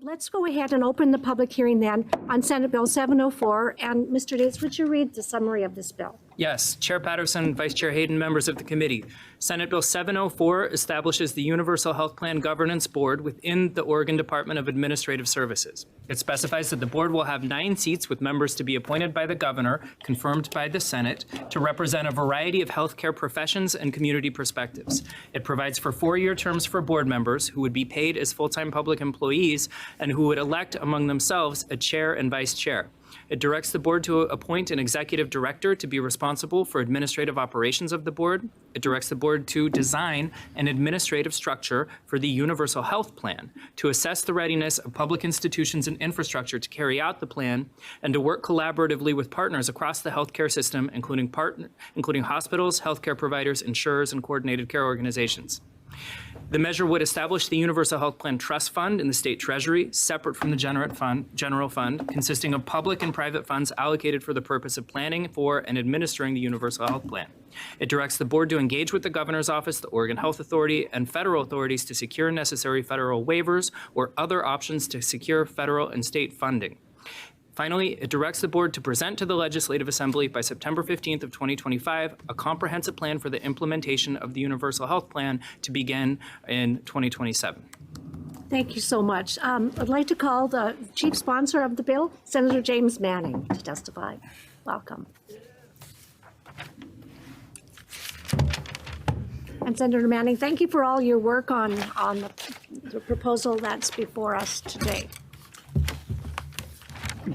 Let's go ahead and open the public hearing then on Senate Bill 704. And Mr. Dates, would you read the summary of this bill? Yes, Chair Patterson, Vice Chair Hayden, members of the committee. Senate Bill 704 establishes the Universal Health Plan Governance Board within the Oregon Department of Administrative Services. It specifies that the board will have 9 seats with members to be appointed by the governor, confirmed by the Senate, to represent a variety of healthcare professions and community perspectives. It provides for 4-year terms for board members who would be paid as full-time public employees and who would elect among themselves a chair and vice chair. It directs the board to appoint an executive director to be responsible for administrative operations of the board. It directs the board to design an administrative structure for the Universal Health Plan, to assess the readiness of public institutions and infrastructure to carry out the plan, and to work collaboratively with partners across the healthcare system, including hospitals, healthcare providers, insurers, and coordinated care organizations. The measure would establish the Universal Health Plan Trust Fund in the state treasury, separate from the general fund, consisting of public and private funds allocated for the purpose of planning for and administering the Universal Health Plan. It directs the board to engage with the governor's office, the Oregon Health Authority, and federal authorities to secure necessary federal waivers or other options to secure federal and state funding. Finally, it directs the board to present to the Legislative Assembly by September 15th of 2025 a comprehensive plan for the implementation of the Universal Health Plan to begin in 2027. Thank you so much. I'd like to call the chief sponsor of the bill, Senator James Manning, to testify. Welcome. And Senator Manning, thank you for all your work on the proposal that's before us today.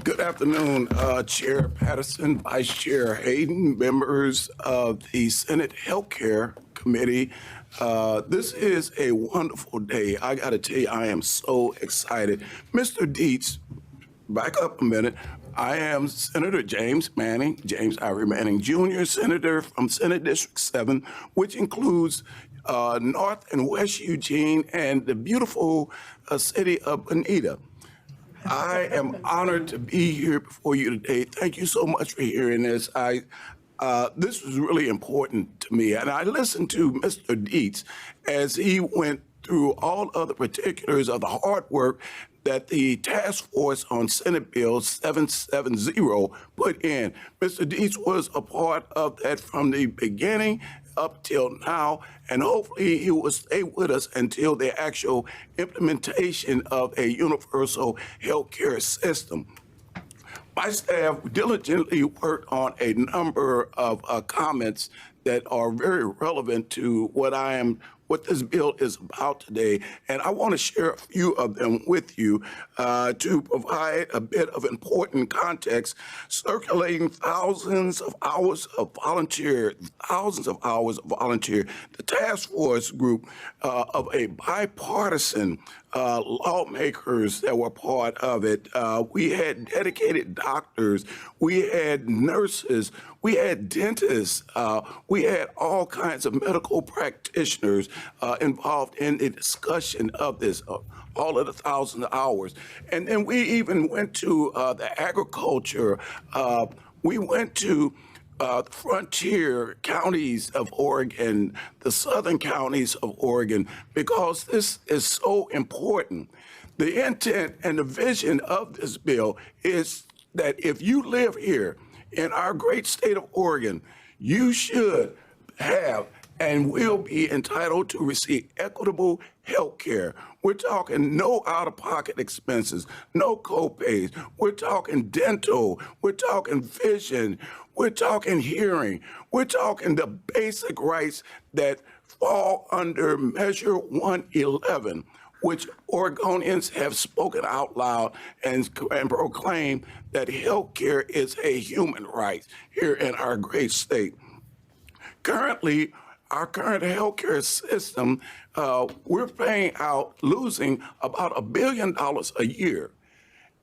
Good afternoon, Chair Patterson, Vice Chair Hayden, members of the Senate Healthcare Committee. This is a wonderful day. I got to tell you, I am so excited. Mr. Dietz, back up a minute. I am Senator James Manning, James Ivory Manning Jr., Senator from Senate District 7, which includes North and West Eugene and the beautiful city of Bonita. I am honored to be here before you today. Thank you so much for hearing this. This was really important to me, and I listened to Mr. Dietz as he went through all of the particulars of the hard work that the task force on Senate Bill 770 put in. Mr. Dietz was a part of that from the beginning up till now, and hopefully he will stay with us until the actual implementation of a universal healthcare system. My staff diligently worked on a number of comments that are very relevant to what this bill is about today, and I want to share a few of them with you to provide a bit of important context. Circulating thousands of hours of volunteer, the task force group of a bipartisan lawmakers that were part of it. We had dedicated doctors, we had nurses, we had dentists, we had all kinds of medical practitioners involved in the discussion of this, all of the thousands of hours. And then we even went to the agriculture, we went to the frontier counties of Oregon, the southern counties of Oregon, because this is so important. The intent and the vision of this bill is that if you live here in our great state of Oregon, you should have and will be entitled to receive equitable health care. We're talking no out-of-pocket expenses, no co-pays. We're talking dental. We're talking vision. We're talking hearing. We're talking the basic rights that fall under Measure 111, which Oregonians have spoken out loud and proclaimed that health care is a human right here in our great state. Currently, our current healthcare system, we're paying out, losing about $1 billion a year,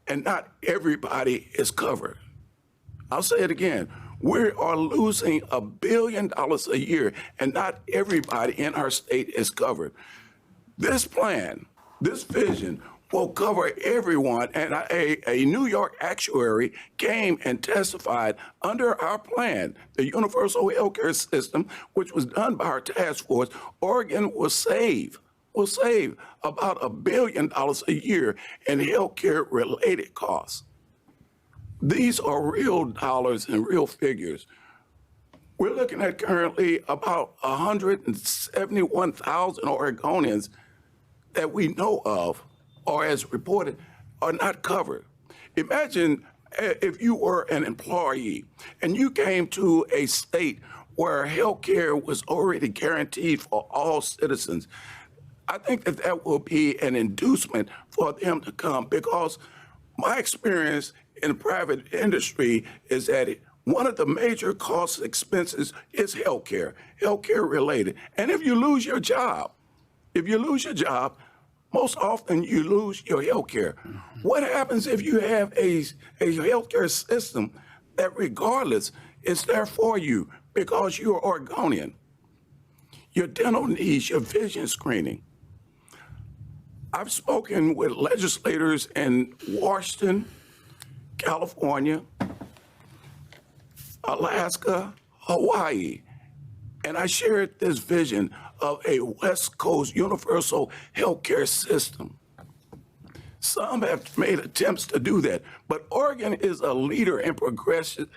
and not everybody is covered. I'll say it again. We are losing $1 billion a year, and not everybody in our state is covered. This plan, this vision, will cover everyone, and a New York actuary came and testified under our plan, the Universal Healthcare System, which was done by our task force. Oregon will save will save about $1 billion a year in healthcare related costs. These are real dollars and real figures. We're looking at currently about 171,000 Oregonians that we know of, or as reported, are not covered. Imagine if you were an employee and you came to a state where health care was already guaranteed for all citizens. I think that that will be an inducement for them to come, because my experience in the private industry is that one of the major cost expenses is healthcare related. And if you lose your job, most often you lose your healthcare. What happens if you have a healthcare system that regardless is there for you because you're Oregonian? Your dental needs, your vision screening. I've spoken with legislators in Washington, California, Alaska, Hawaii, and I shared this vision of a West Coast universal healthcare system. Some have made attempts to do that, but Oregon is a leader in progressive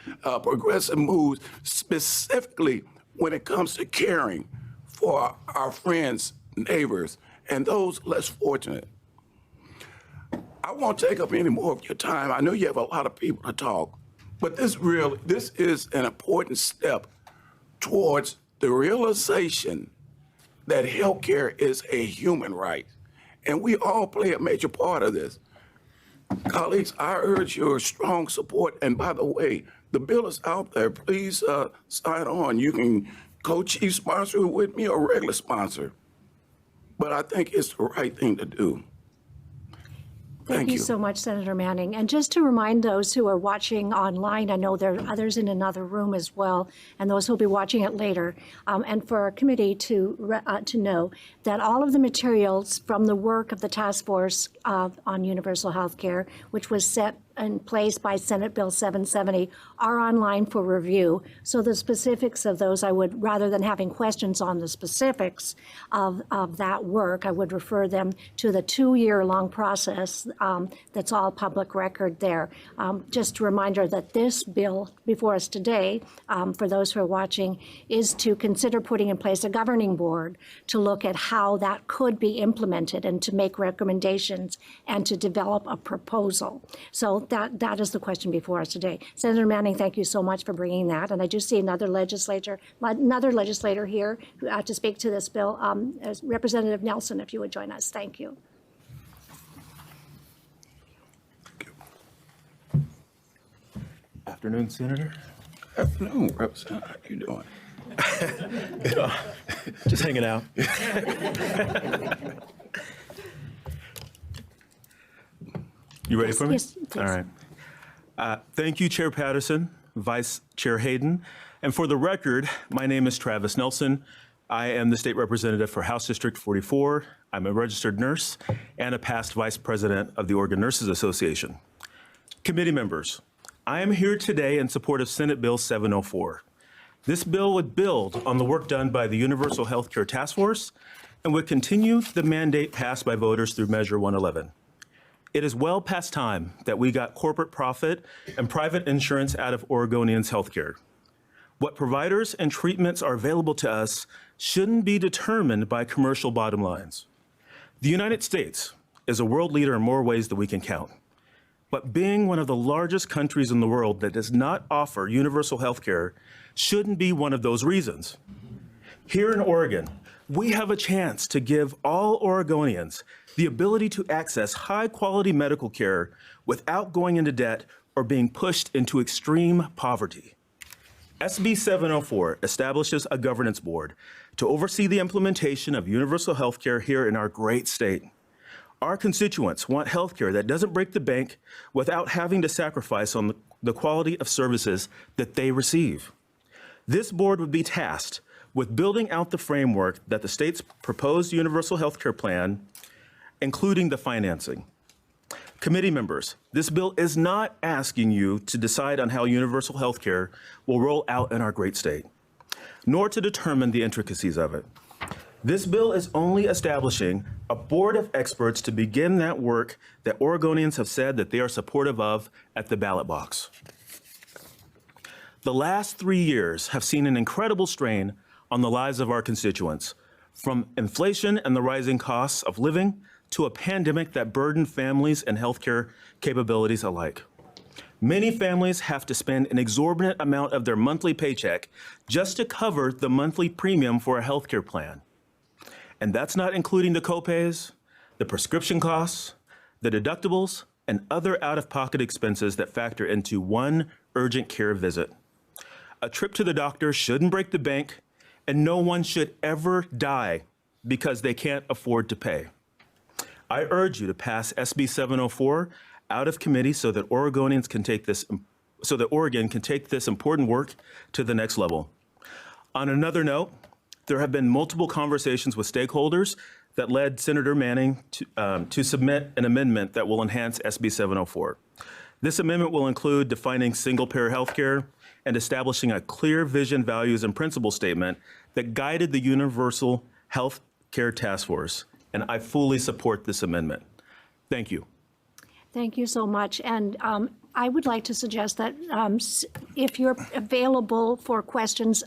moves, specifically when it comes to caring for our friends, neighbors, and those less fortunate. I won't take up any more of your time. I know you have a lot of people to talk, but this is an important step towards the realization that healthcare is a human right, and we all play a major part of this. Colleagues, I urge your strong support, and by the way, the bill is out there. Please sign on. You can co-chief sponsor it with me or regular sponsor, but I think it's the right thing to do. Thank you so much, Senator Manning. And just to remind those who are watching online, I know there are others in another room as well, and those who will be watching it later, and for our committee to know that all of the materials from the work of the task force on universal health care, which was set in place by Senate Bill 770, are online for review. So the specifics of those, I would, rather than having questions on the specifics of that work, I would refer them to the 2-year-long process that's all public record there. Just a reminder that this bill before us today, for those who are watching, is to consider putting in place a governing board to look at how that could be implemented and to make recommendations and to develop a proposal. So that is the question before us today. Senator Manning, thank you so much for bringing that. And I do see another legislator here to speak to this bill. As Representative Nelson, if you would join us. Thank you. Afternoon, Senator. Afternoon, Representative. How you doing? Just hanging out. You ready for me? Yes, please. All right. Thank you, Chair Patterson, Vice Chair Hayden. And for the record, my name is Travis Nelson. I am the state representative for House District 44. I'm a registered nurse and a past vice president of the Oregon Nurses Association. Committee members, I am here today in support of Senate Bill 704. This bill would build on the work done by the Universal Healthcare Task Force and would continue the mandate passed by voters through Measure 111. It is well past time that we got corporate profit and private insurance out of Oregonians' healthcare. What providers and treatments are available to us shouldn't be determined by commercial bottom lines. The United States is a world leader in more ways than we can count. But being one of the largest countries in the world that does not offer universal healthcare shouldn't be one of those reasons. Here in Oregon, we have a chance to give all Oregonians the ability to access high-quality medical care without going into debt or being pushed into extreme poverty. SB 704 establishes a governance board to oversee the implementation of universal health care here in our great state. Our constituents want health care that doesn't break the bank without having to sacrifice on the quality of services that they receive. This board would be tasked with building out the framework that the state's proposed universal health care plan, including the financing. Committee members, this bill is not asking you to decide on how universal health care will roll out in our great state, nor to determine the intricacies of it. This bill is only establishing a board of experts to begin that work that Oregonians have said that they are supportive of at the ballot box. The last 3 years have seen an incredible strain on the lives of our constituents, from inflation and the rising costs of living to a pandemic that burdened families and healthcare capabilities alike. Many families have to spend an exorbitant amount of their monthly paycheck just to cover the monthly premium for a healthcare plan. And that's not including the copays, the prescription costs, the deductibles, and other out-of-pocket expenses that factor into one urgent care visit. A trip to the doctor shouldn't break the bank, and no one should ever die because they can't afford to pay. I urge you to pass SB 704 out of committee so that Oregonians can take this, so that Oregon can take this important work to the next level. On another note, there have been multiple conversations with stakeholders that led Senator Manning to submit an amendment that will enhance SB 704. This amendment will include defining single-payer health care and establishing a clear vision, values, and principle statement that guided the Universal Health Care Task Force. And I fully support this amendment. Thank you. Thank you so much. And I would like to suggest that if you're available for questions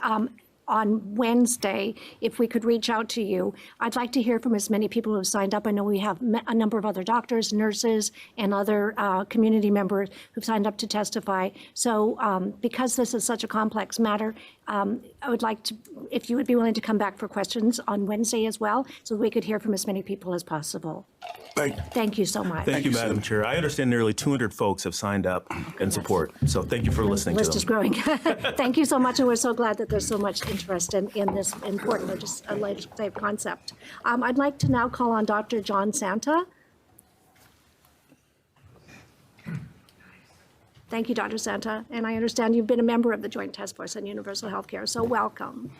on Wednesday, if we could reach out to you. I'd like to hear from as many people who have signed up. I know we have a number of other doctors, nurses, and other community members who've signed up to testify. So because this is such a complex matter, I would like to, if you would be willing to come back for questions on Wednesday as well, so we could hear from as many people as possible. Thank you. Thank you so much. Thank you, Madam Chair. I understand nearly 200 folks have signed up in support. So thank you for listening to them. The list is growing. Thank you so much, and we're so glad that there's so much interest in this important legislative concept. I'd like to now call on Dr. John Santa. Thank you, Dr. Santa. And I understand you've been a member of the Joint Task Force on Universal Health Care, so welcome.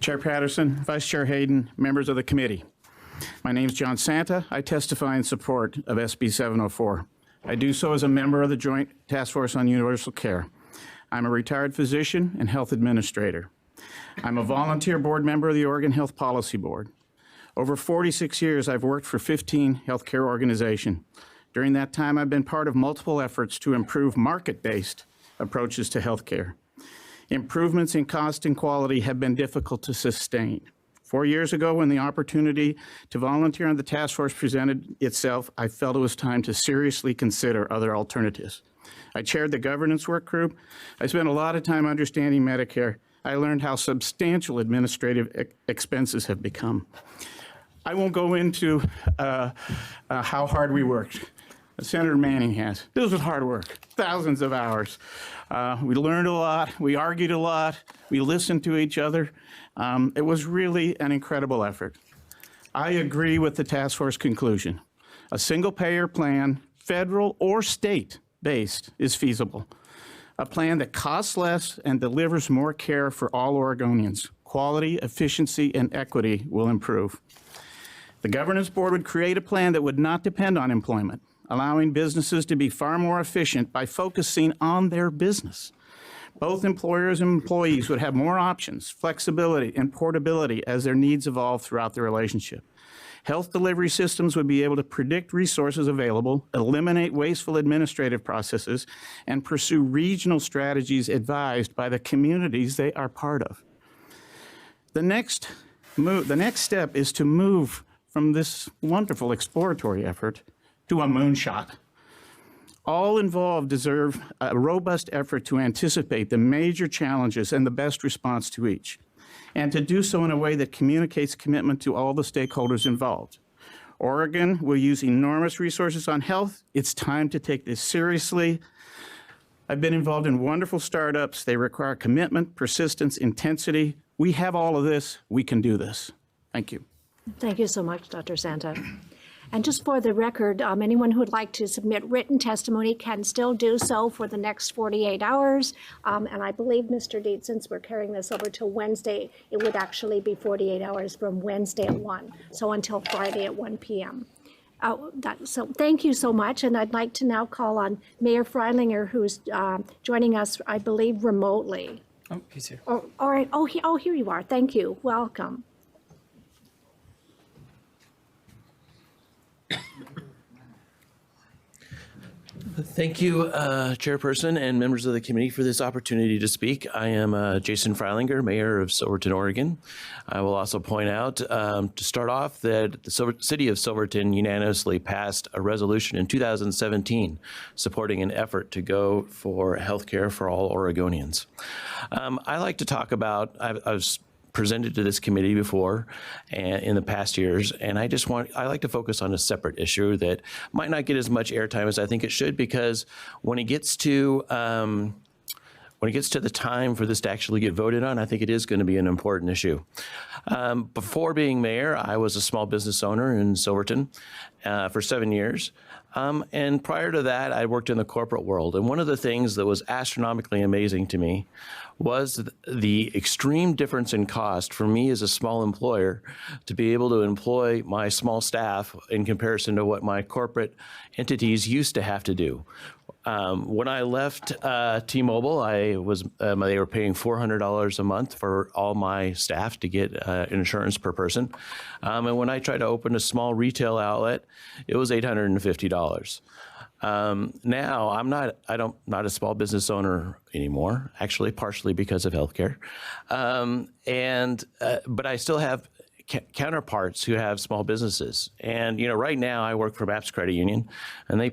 Chair Patterson, Vice Chair Hayden, members of the committee. My name is John Santa. I testify in support of SB 704. I do so as a member of the Joint Task Force on Universal Care. I'm a retired physician and health administrator. I'm a volunteer board member of the Oregon Health Policy Board. Over 46 years, I've worked for 15 healthcare organizations. During that time, I've been part of multiple efforts to improve market-based approaches to healthcare. Improvements in cost and quality have been difficult to sustain. 4 years ago, when the opportunity to volunteer on the task force presented itself, I felt it was time to seriously consider other alternatives. I chaired the governance work group. I spent a lot of time understanding Medicare. I learned how substantial administrative expenses have become. I won't go into how hard we worked. Senator Manning has. This was hard work, thousands of hours. We learned a lot, we argued a lot, we listened to each other. It was really an incredible effort. I agree with the task force conclusion. A single payer plan, federal or state-based, is feasible. A plan that costs less and delivers more care for all Oregonians. Quality, efficiency, and equity will improve. The governance board would create a plan that would not depend on employment, allowing businesses to be far more efficient by focusing on their business. Both employers and employees would have more options, flexibility, and portability as their needs evolve throughout the relationship. Health delivery systems would be able to predict resources available, eliminate wasteful administrative processes, and pursue regional strategies advised by the communities they are part of. The next step is to move from this wonderful exploratory effort to a moonshot. All involved deserve a robust effort to anticipate the major challenges and the best response to each, and to do so in a way that communicates commitment to all the stakeholders involved. Oregon will use enormous resources on health. It's time to take this seriously. I've been involved in wonderful startups. They require commitment, persistence, intensity. We have all of this. We can do this. Thank you. Thank you so much, Dr. Santa. And just for the record, anyone who would like to submit written testimony can still do so for the next 48 hours. And I believe, Mr. Deed, since we're carrying this over till Wednesday, it would actually be 48 hours from Wednesday at 1, so until Friday at 1 p.m. So thank you so much, and I'd like to now call on Mayor Freilinger, who's joining us, I believe, remotely. Oh, he's here. Oh, all right. Oh, here you are. Thank you. Welcome. Thank you, Chairperson and members of the committee for this opportunity to speak. I am Jason Freilinger, Mayor of Silverton, Oregon. I will also point out, to start off, that the City of Silverton unanimously passed a resolution in 2017 supporting an effort to go for health care for all Oregonians. I like to talk about, I was presented to this committee before and in the past years, and I like to focus on a separate issue that might not get as much airtime as I think it should, because when it gets to the time for this to actually get voted on, I think it is going to be an important issue. Before being mayor, I was a small business owner in Silverton for 7 years. And prior to that, I worked in the corporate world. And one of the things that was astronomically amazing to me was the extreme difference in cost for me as a small employer to be able to employ my small staff in comparison to what my corporate entities used to have to do. When I left T-Mobile, they were paying $400 a month for all my staff to get insurance per person. And when I tried to open a small retail outlet, it was $850. Now I'm not a small business owner anymore, actually partially because of healthcare. But I still have counterparts who have small businesses. And, right now I work for MAPS Credit Union, and they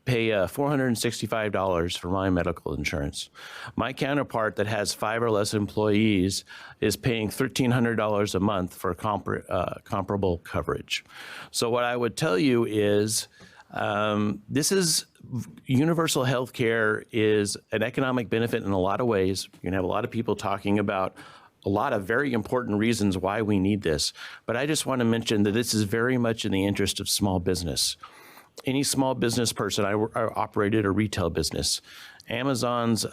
pay $465 for my medical insurance. My counterpart that has 5 or less employees is paying $1,300 a month for comparable coverage. So what I would tell you is, universal health care is an economic benefit in a lot of ways. You're going to have a lot of people talking about a lot of very important reasons why we need this. But I just want to mention that this is very much in the interest of small business. Any small business person, I operated a retail business. Amazon's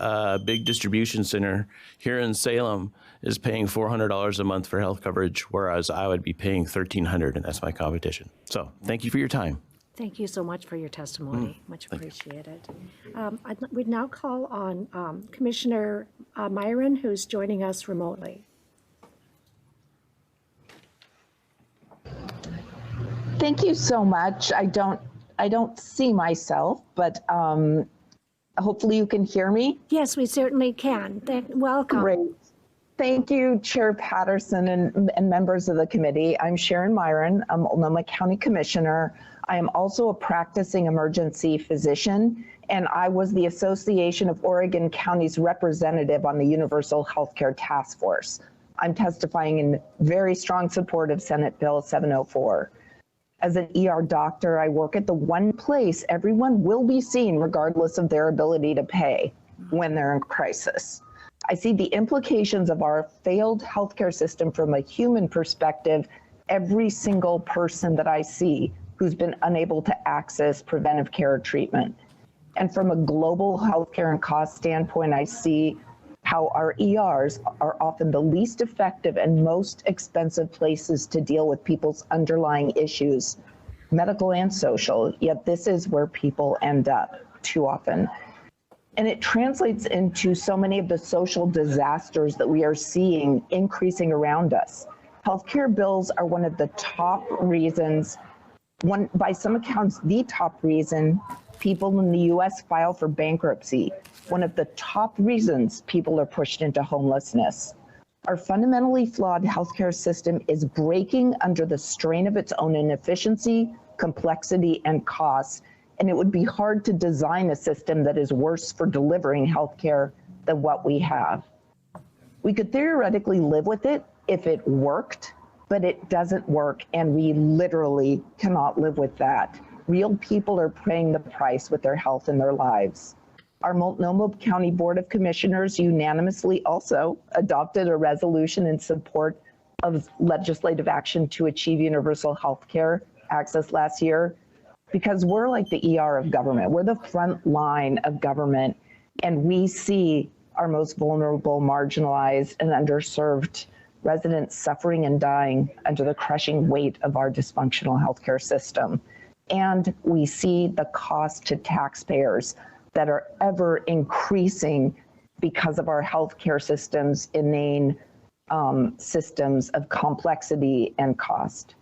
big distribution center here in Salem is paying $400 a month for health coverage, whereas I would be paying $1,300, and that's my competition. So thank you for your time. Thank you so much for your testimony. Much appreciated. We'd now call on Commissioner Myron, who's joining us remotely. Thank you so much. I don't see myself, but hopefully you can hear me. Yes, we certainly can. Welcome. Great. Thank you, Chair Patterson and members of the committee. I'm Sharon Myron. I'm Multnomah County Commissioner. I am also a practicing emergency physician, and I was the Association of Oregon Counties representative on the Universal Healthcare Task Force. I'm testifying in very strong support of Senate Bill 704. As an ER doctor, I work at the one place everyone will be seen regardless of their ability to pay when they're in crisis. I see the implications of our failed healthcare system from a human perspective every single person that I see who's been unable to access preventive care or treatment. And from a global healthcare and cost standpoint, I see how our ERs are often the least effective and most expensive places to deal with people's underlying issues, medical and social, yet this is where people end up too often. And it translates into so many of the social disasters that we are seeing increasing around us. Healthcare bills are one of the top reasons, by some accounts, the top reason people in the US file for bankruptcy, one of the top reasons people are pushed into homelessness. Our fundamentally flawed healthcare system is breaking under the strain of its own inefficiency, complexity, and costs. And it would be hard to design a system that is worse for delivering healthcare than what we have. We could theoretically live with it if it worked, but it doesn't work, and we literally cannot live with that. Real people are paying the price with their health and their lives. Our Multnomah County Board of Commissioners unanimously also adopted a resolution in support of legislative action to achieve universal health care access last year, because we're like the ER of government. We're the front line of government, and we see our most vulnerable, marginalized, and underserved residents suffering and dying under the crushing weight of our dysfunctional healthcare system. and we see the cost to taxpayers that are ever increasing because of our healthcare system's inane systems of complexity and cost.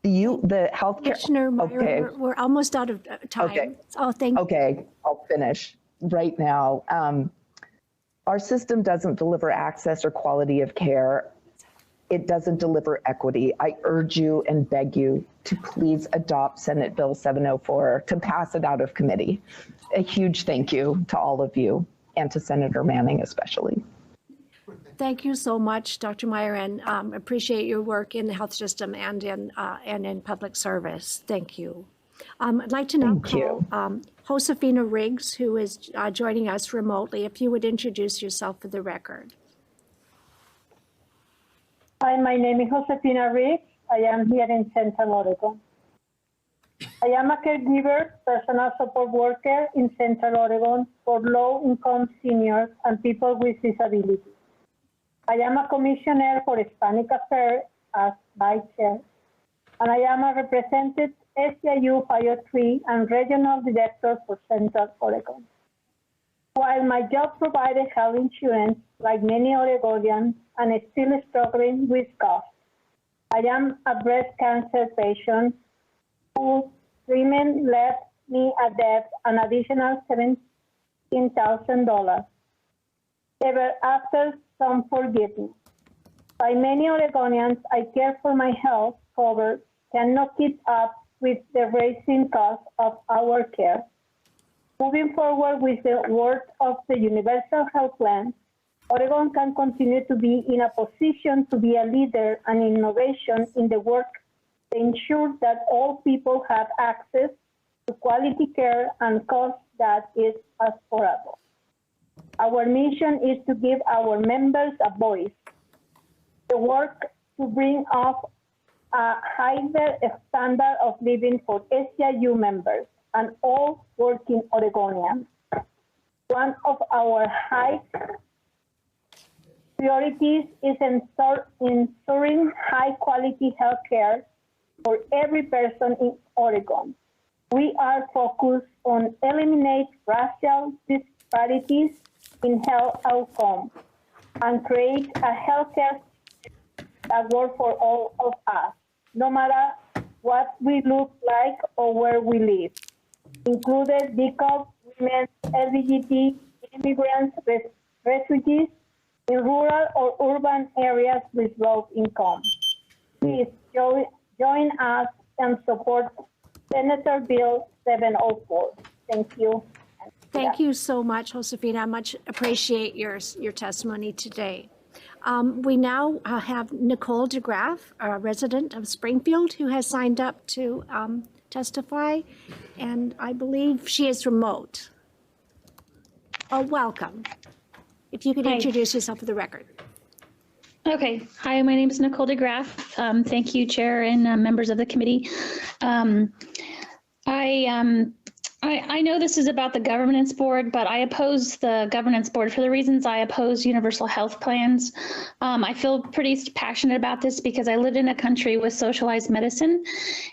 The healthcare. Commissioner Meyer, we're almost out of time. Okay. Oh, thank you. Okay, I'll finish right now. Our system doesn't deliver access or quality of care. It doesn't deliver equity. I urge you and beg you to please adopt Senate Bill 704 to pass it out of committee. A huge thank you to all of you and to Senator Manning especially. Thank you so much, Dr. Meyer, and appreciate your work in the health system and in public service. Thank you. I'd like to now call Josefina Riggs, who is joining us remotely. If you would introduce yourself for the record. Hi, my name is Josefina Riggs. I am here in Central Oregon. I am a caregiver, personal support worker in Central Oregon for low-income seniors and people with disabilities. I am a commissioner for Hispanic Affairs as vice chair, and I am a represented SEIU 503 and regional director for Central Oregon. While my job provided health insurance, like many Oregonians, and is still struggling with costs, I am a breast cancer patient whose treatment left me a debt an additional $17,000. Ever after some forgiveness. By many Oregonians, I care for my health cover cannot keep up with the rising cost of our care. Moving forward with the work of the Universal Health Plan, Oregon can continue to be in a position to be a leader and innovation in the work to ensure that all people have access to quality care and cost that is affordable. Our mission is to give our members a voice, to work to bring up a higher standard of living for SEIU members and all working Oregonians. One of our high priorities is ensuring high-quality health care for every person in Oregon. We are focused on eliminate racial disparities in health outcomes and create a healthcare that works for all of us, no matter what we look like or where we live, included DECOP, women, LGBT, immigrants, refugees, in rural or urban areas with low income. Please join us and support Senator Bill 704. Thank you. Thank you so much, Josefina. I much appreciate your testimony today. We now have Nicole DeGraff, a resident of Springfield, who has signed up to testify, and I believe she is remote. Oh, welcome. If you could introduce yourself for the record. Okay. Hi, my name is Nicole DeGraff. Thank you, Chair and members of the committee. I know this is about the governance board, but I oppose the governance board for the reasons I oppose universal health plans. I feel pretty passionate about this because I lived in a country with socialized medicine.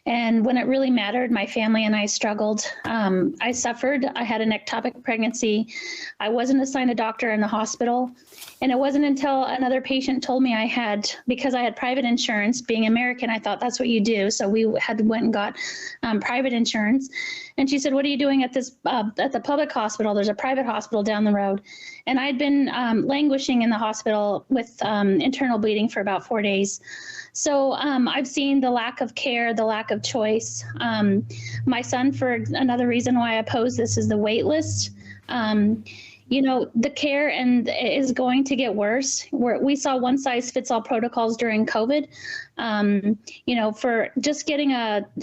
And when it really mattered, my family and I struggled. I suffered. I had an ectopic pregnancy. I wasn't assigned a doctor in the hospital. And it wasn't until another patient told me because I had private insurance, being American, I thought that's what you do. So we went and got private insurance. And she said, "What are you doing at the public hospital? There's a private hospital down the road." And I'd been languishing in the hospital with internal bleeding for about 4 days. So I've seen the lack of care, the lack of choice. My son, for another reason why I oppose this, is the wait list. The care is going to get worse. We saw one size fits all protocols during COVID. For just getting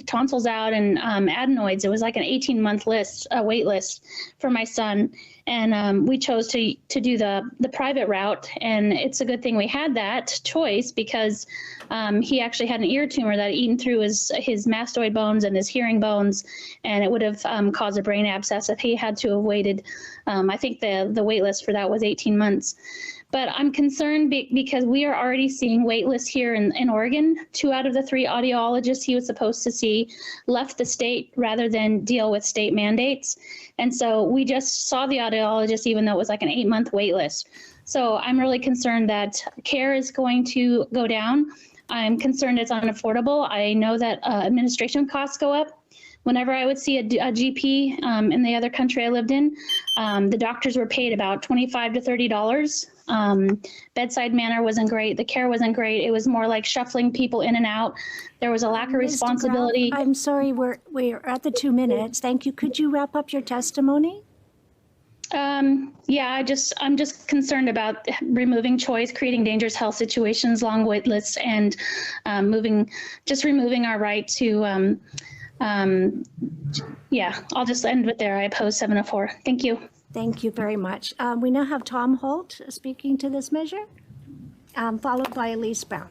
tonsils out and adenoids, it was like an 18-month wait list for my son. And we chose to do the private route. And it's a good thing we had that choice because he actually had an ear tumor that had eaten through his mastoid bones and his hearing bones. And it would have caused a brain abscess if he had to have waited. I think the wait list for that was 18 months. But I'm concerned because we are already seeing wait lists here in Oregon. 2 out of the 3 audiologists he was supposed to see left the state rather than deal with state mandates. And so we just saw the audiologist, even though it was like an 8-month wait list. So I'm really concerned that care is going to go down. I'm concerned it's unaffordable. I know that administration costs go up. Whenever I would see a GP in the other country I lived in, the doctors were paid about $25 to $30. Bedside manner wasn't great. The care wasn't great. It was more like shuffling people in and out. There was a lack of responsibility. I'm sorry, we're at the 2 minutes. Thank you. Could you wrap up your testimony? Yeah, I'm just concerned about removing choice, creating dangerous health situations, long wait lists, and removing our right to. Yeah, I'll just end with there. I oppose 704. Thank you. Thank you very much. We now have Tom Holt speaking to this measure, followed by Elise Brown.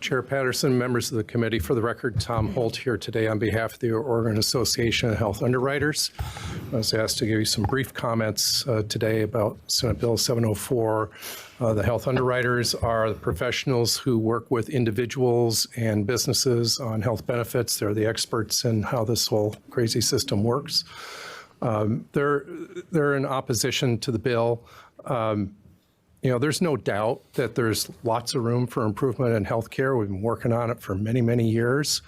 Chair Patterson, members of the committee, for the record, Tom Holt here today on behalf of the Oregon Association of Health Underwriters. I was asked to give you some brief comments today about Senate Bill 704. The health underwriters are the professionals who work with individuals and businesses on health benefits. They're the experts in how this whole crazy system works. They're in opposition to the bill. You know, there's no doubt that there's lots of room for improvement in healthcare. We've been working on it for many, many years.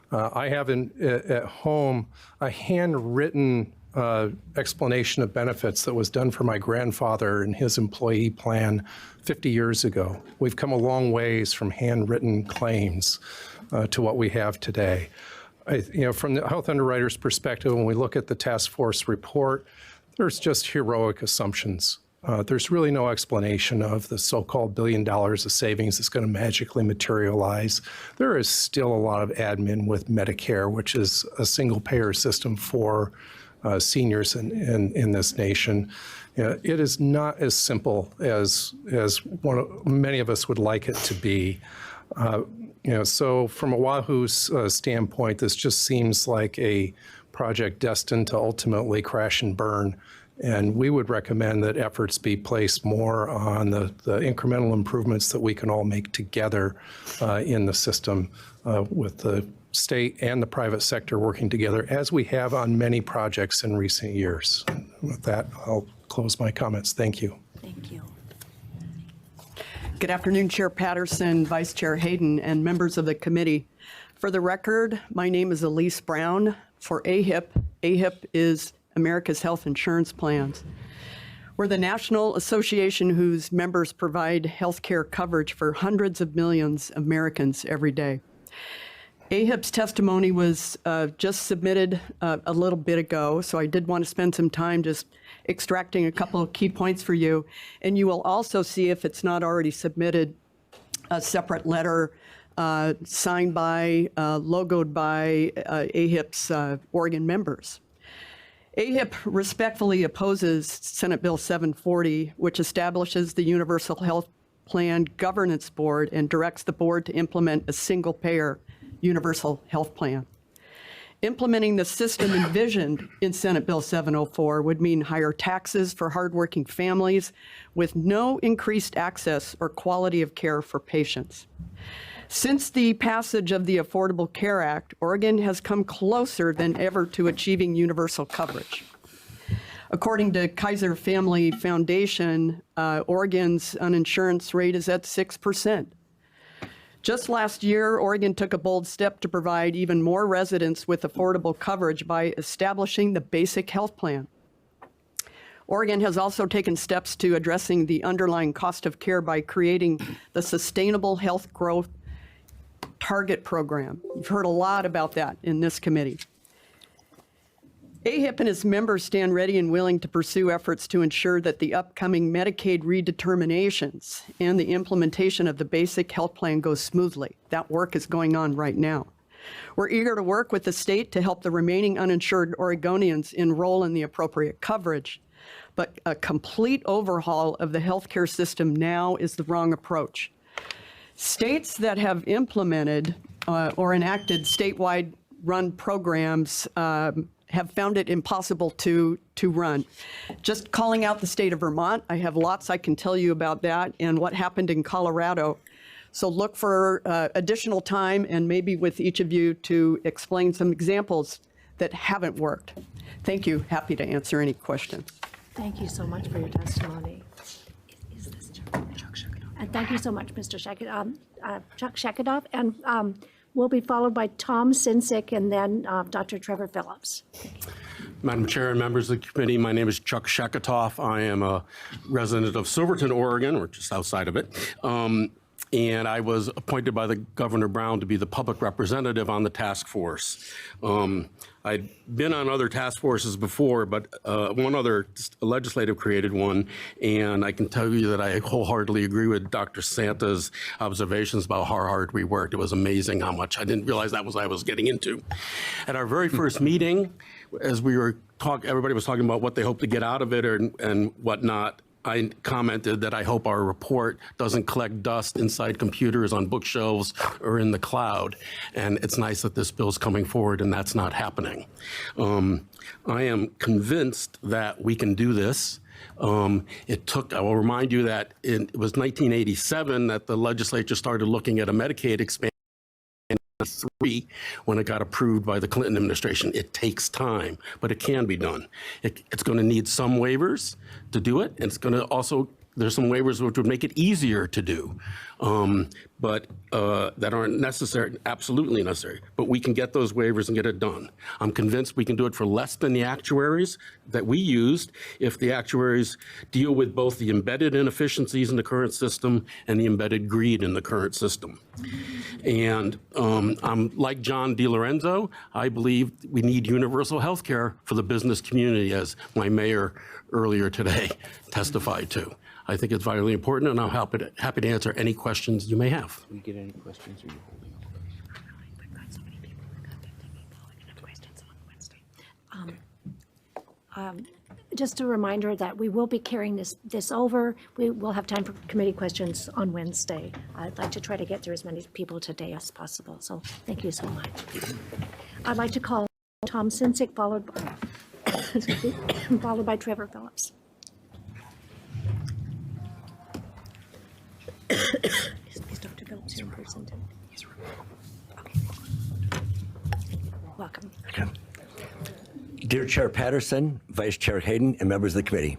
I have at home a handwritten explanation of benefits that was done for my grandfather and his employee plan 50 years ago. We've come a long ways from handwritten claims to what we have today. From the health underwriters' perspective, when we look at the task force report, there's just heroic assumptions. There's really no explanation of the so-called $1 billion of savings that's going to magically materialize. There is still a lot of admin with Medicare, which is a single-payer system for seniors in this nation. It is not as simple as many of us would like it to be. So from a Wahoo's standpoint, this just seems like a project destined to ultimately crash and burn. And we would recommend that efforts be placed more on the incremental improvements that we can all make together in the system with the state and the private sector working together, as we have on many projects in recent years. With that, I'll close my comments. Thank you. Thank you. Good afternoon, Chair Patterson, Vice Chair Hayden, and members of the committee. For the record, my name is Elise Brown for AHIP. AHIP is America's Health Insurance Plans. We're the national association whose members provide health care coverage for hundreds of millions of Americans every day. AHIP's testimony was just submitted a little bit ago, so I did want to spend some time just extracting a couple of key points for you. And you will also see, if it's not already submitted, a separate letter signed by, logoed by AHIP's Oregon members. AHIP respectfully opposes Senate Bill 740, which establishes the Universal Health Plan Governance Board and directs the board to implement a single-payer universal health plan. Implementing the system envisioned in Senate Bill 704 would mean higher taxes for hardworking families with no increased access or quality of care for patients. Since the passage of the Affordable Care Act, Oregon has come closer than ever to achieving universal coverage. According to Kaiser Family Foundation, Oregon's uninsurance rate is at 6%. Just last year, Oregon took a bold step to provide even more residents with affordable coverage by establishing the Basic Health Plan. Oregon has also taken steps to addressing the underlying cost of care by creating the Sustainable Health Growth Target Program. You've heard a lot about that in this committee. AHIP and its members stand ready and willing to pursue efforts to ensure that the upcoming Medicaid redeterminations and the implementation of the Basic Health Plan goes smoothly. That work is going on right now. We're eager to work with the state to help the remaining uninsured Oregonians enroll in the appropriate coverage. But a complete overhaul of the healthcare system now is the wrong approach. States that have implemented or enacted statewide run programs have found it impossible to run. Just calling out the state of Vermont, I have lots I can tell you about that and what happened in Colorado. So look for additional time and maybe with each of you to explain some examples that haven't worked. Thank you. Happy to answer any questions. Thank you so much for your testimony. Is this Chuck Shekadoff? And thank you so much, Mr. Chuck Shekadoff. And we'll be followed by Tom Sinsick and then Dr. Trevor Phillips. Madam Chair and members of the committee, my name is Chuck Shekatoff. I am a resident of Silverton, Oregon, or just outside of it. And I was appointed by the Governor Brown to be the public representative on the task force. I'd been on other task forces before, but one other legislative created one, and I can tell you that I wholeheartedly agree with Dr. Santa's observations about how hard we worked. It was amazing how much I didn't realize that was what I was getting into. At our very first meeting, as we were talking, everybody was talking about what they hope to get out of it and whatnot. I commented that I hope our report doesn't collect dust inside computers on bookshelves or in the cloud. And it's nice that this bill's coming forward and that's not happening. I am convinced that we can do this. I will remind you that it was 1987 that the legislature started looking at a Medicaid expansion. When it got approved by the Clinton administration. It takes time, but it can be done. It's going to need some waivers to do it, and it's going to also, there's some waivers which would make it easier to do, but that aren't necessary, absolutely necessary. But we can get those waivers and get it done. I'm convinced we can do it for less than the actuaries that we used if the actuaries deal with both the embedded inefficiencies in the current system and the embedded greed in the current system. And I'm like John DiLorenzo. I believe we need universal health care for the business community, as my mayor earlier today testified to. I think it's vitally important, and I'm happy to answer any questions you may have. Do we get any questions? Or are you holding on? We've got so many people who got enough questions on Wednesday. Just a reminder that we will be carrying this over. We will have time for committee questions on Wednesday. I'd like to try to get through as many people today as possible. So thank you so much. I'd like to call Tom Sinsick, followed by Trevor Phillips. Is Dr. Phillips here in person? Okay. Welcome. Dear Chair Patterson, Vice Chair Hayden, and members of the committee,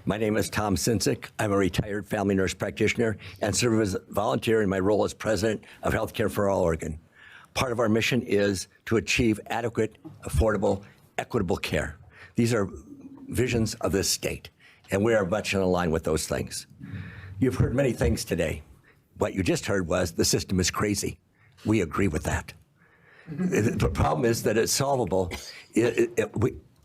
my name is Tom Sinsick. I'm a retired family nurse practitioner and serve as a volunteer in my role as president of Healthcare for All Oregon. Part of our mission is to achieve adequate, affordable, equitable care. These are visions of this state, and we are much in line with those things. You've heard many things today. What you just heard was the system is crazy. We agree with that. The problem is that it's solvable,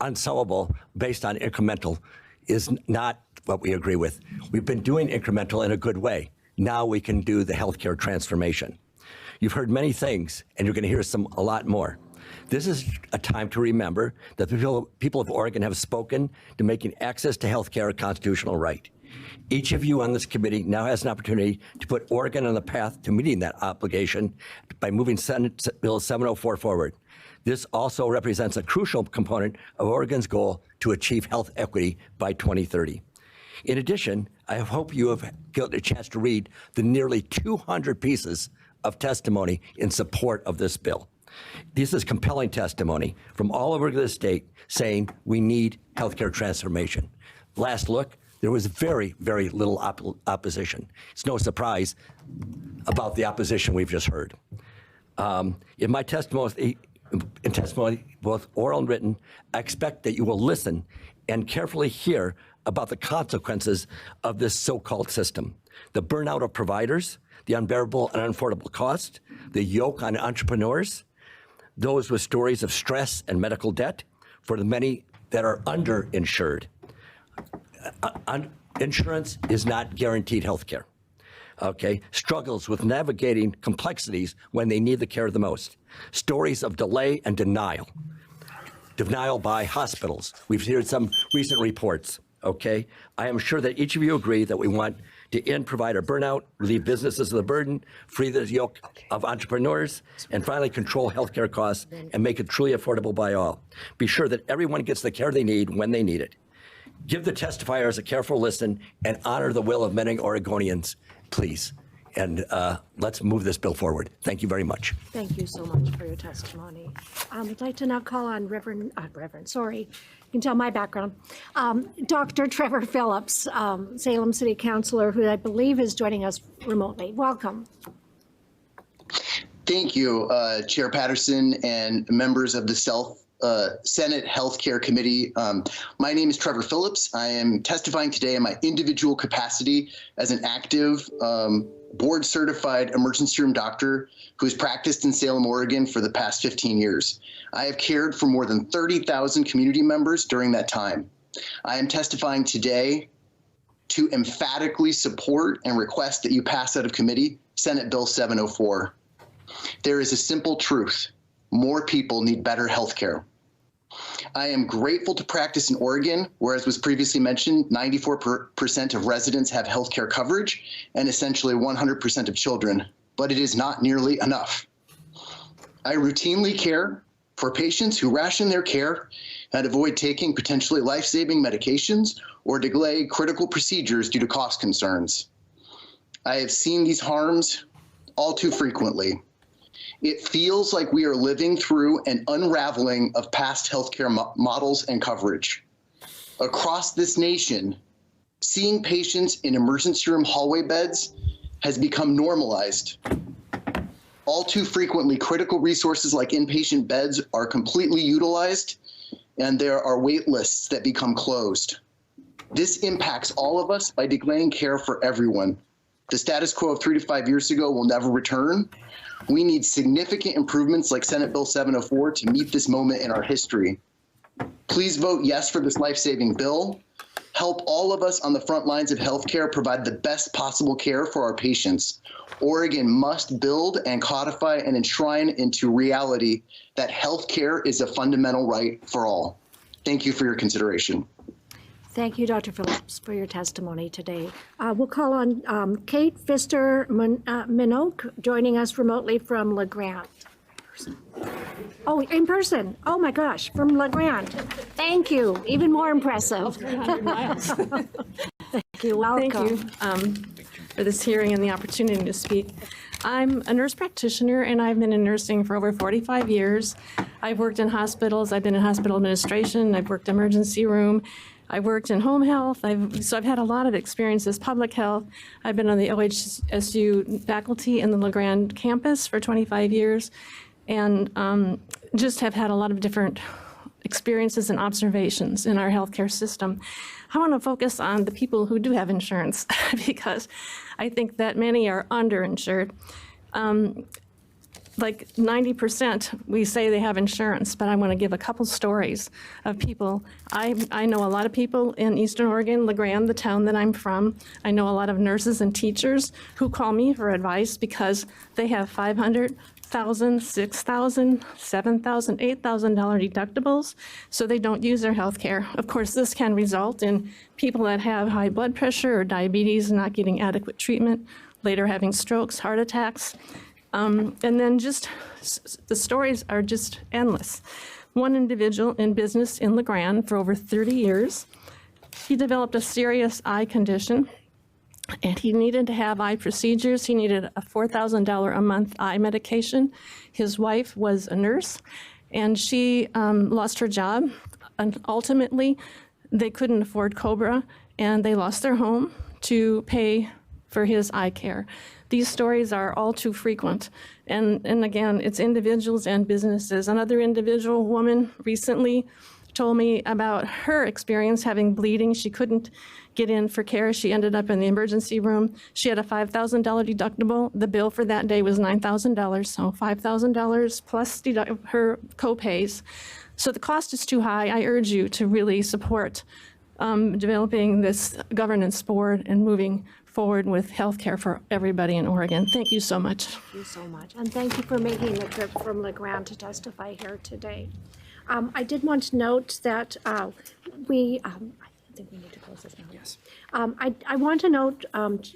unsolvable based on incremental is not what we agree with. We've been doing incremental in a good way. Now we can do the healthcare transformation. You've heard many things, and you're going to hear a lot more. This is a time to remember that the people of Oregon have spoken to making access to healthcare a constitutional right. Each of you on this committee now has an opportunity to put Oregon on the path to meeting that obligation by moving Senate Bill 704 forward. This also represents a crucial component of Oregon's goal to achieve health equity by 2030. In addition, I hope you have gotten a chance to read the nearly 200 pieces of testimony in support of this bill. This is compelling testimony from all over the state saying we need healthcare transformation. Last look, there was very, very little opposition. It's no surprise about the opposition we've just heard. In my testimony, both oral and written, I expect that you will listen and carefully hear about the consequences of this so-called system. The burnout of providers, the unbearable and unaffordable cost, the yoke on entrepreneurs, those with stories of stress and medical debt for the many that are underinsured. Insurance is not guaranteed health care. Okay, struggles with navigating complexities when they need the care the most. Stories of delay and denial. Denial by hospitals. We've heard some recent reports, okay? I am sure that each of you agree that we want to end provider burnout, relieve businesses of the burden, free the yoke of entrepreneurs, and finally control healthcare costs and make it truly affordable by all. Be sure that everyone gets the care they need when they need it. Give the testifiers a careful listen and honor the will of many Oregonians, please. And let's move this bill forward. Thank you very much. Thank you so much for your testimony. I'd like to now call on sorry, you can tell my background, Dr. Trevor Phillips, Salem City Councilor, who I believe is joining us remotely. Welcome. Thank you, Chair Patterson and members of the Senate Healthcare Committee. My name is Trevor Phillips. I am testifying today in my individual capacity as an active board-certified emergency room doctor who has practiced in Salem, Oregon for the past 15 years. I have cared for more than 30,000 community members during that time. I am testifying today to emphatically support and request that you pass out of committee Senate Bill 704. There is a simple truth. More people need better health care. I am grateful to practice in Oregon, where, as was previously mentioned, 94% of residents have health care coverage and essentially 100% of children, but it is not nearly enough. I routinely care for patients who ration their care and avoid taking potentially life-saving medications or delay critical procedures due to cost concerns. I have seen these harms all too frequently. It feels like we are living through an unraveling of past healthcare models and coverage. Across this nation, seeing patients in emergency room hallway beds has become normalized. All too frequently, critical resources like inpatient beds are completely utilized, and there are wait lists that become closed. This impacts all of us by delaying care for everyone. The status quo of 3 to 5 years ago will never return. We need significant improvements like Senate Bill 704 to meet this moment in our history. Please vote yes for this life-saving bill. Help all of us on the front lines of healthcare provide the best possible care for our patients. Oregon must build and codify and enshrine into reality that healthcare is a fundamental right for all. Thank you for your consideration. Thank you, Dr. Phillips, for your testimony today. We'll call on Kate Pfister-Minogue, joining us remotely from LeGrand. Oh, in person. Oh, my gosh, from LeGrand. Thank you. Even more impressive. 300 miles. Thank you. Welcome. Thank you for this hearing and the opportunity to speak. I'm a nurse practitioner, and I've been in nursing for over 45 years. I've worked in hospitals. I've been in hospital administration. I've worked emergency room. I worked in home health, so I've had a lot of experience as public health. I've been on the OHSU faculty in the LeGrand campus for 25 years, and just have had a lot of different experiences and observations in our healthcare system. I want to focus on the people who do have insurance because I think that many are underinsured. Like 90%, we say they have insurance, but I want to give a couple stories of people. I know a lot of people in Eastern Oregon, LeGrand, the town that I'm from. I know a lot of nurses and teachers who call me for advice because they have $500, $1,000, $6,000, $7,000, $8,000 deductibles, so they don't use their health care. Of course, this can result in people that have high blood pressure or diabetes not getting adequate treatment, later having strokes, heart attacks. And then just the stories are just endless. One individual in business in LeGrand for over 30 years, he developed a serious eye condition, and he needed to have eye procedures. He needed a $4,000 a month eye medication. His wife was a nurse, and she lost her job. And ultimately, they couldn't afford COBRA, and they lost their home to pay for his eye care. These stories are all too frequent. And again, it's individuals and businesses. Another individual woman recently told me about her experience having bleeding. She couldn't get in for care. She ended up in the emergency room. She had a $5,000 deductible. The bill for that day was $9,000, so $5,000 plus her co-pays. So the cost is too high. I urge you to really support developing this governance board and moving forward with healthcare for everybody in Oregon. Thank you so much. Thank you so much. And thank you for making the trip from LeGrand to testify here today. I did want to note that I think we need to close this now. Yes. I want to note,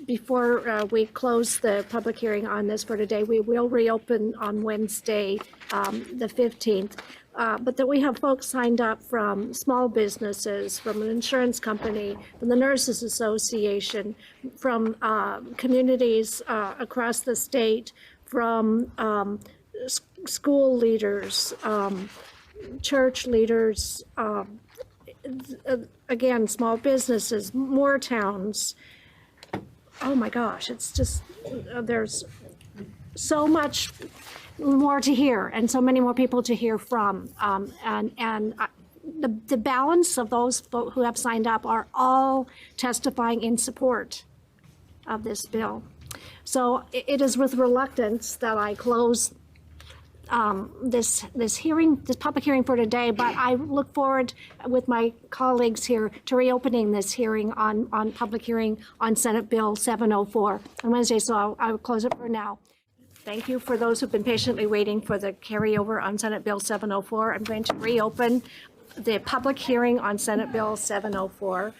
before we close the public hearing on this for today, we will reopen on Wednesday, the 15th, but that we have folks signed up from small businesses, from an insurance company, from the Nurses Association, from communities across the state, from school leaders, church leaders, again, small businesses, more towns. Oh my gosh, it's just, there's so much more to hear and so many more people to hear from. The balance of those who have signed up are all testifying in support of this bill. So it is with reluctance that I close this public hearing for today, but I look forward with my colleagues here to reopening this hearing on public hearing on Senate Bill 704 on Wednesday, so I'll close it for now. Thank you for those who've been patiently waiting for the carryover on Senate Bill 704. I'm going to reopen the public hearing on Senate Bill 704.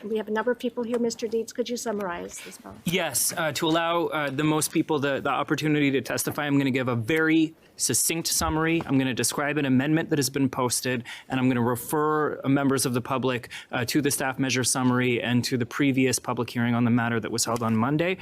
We have a number of people here. Mr. Dietz, could you summarize this bill? Yes, to allow the most people the opportunity to testify, I'm going to give a very succinct summary. I'm going to describe an amendment that has been posted, and I'm going to refer members of the public to the staff measure summary and to the previous public hearing on the matter that was held on Monday.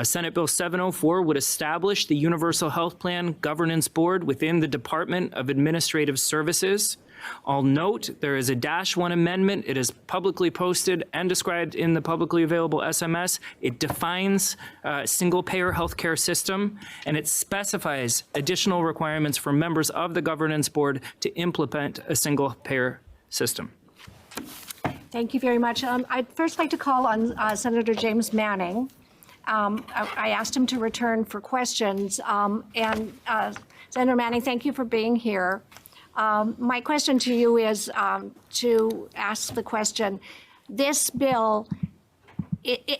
Senate Bill 704 would establish the Universal Health Plan Governance Board within the Department of Administrative Services. I'll note there is a -1 amendment. It is publicly posted and described in the publicly available SMS. It defines a single-payer healthcare system, and it specifies additional requirements for members of the governance board to implement a single-payer system. Thank you very much. I'd first like to call on Senator James Manning. I asked him to return for questions. Senator Manning, thank you for being here. My question to you is to ask the question, this bill,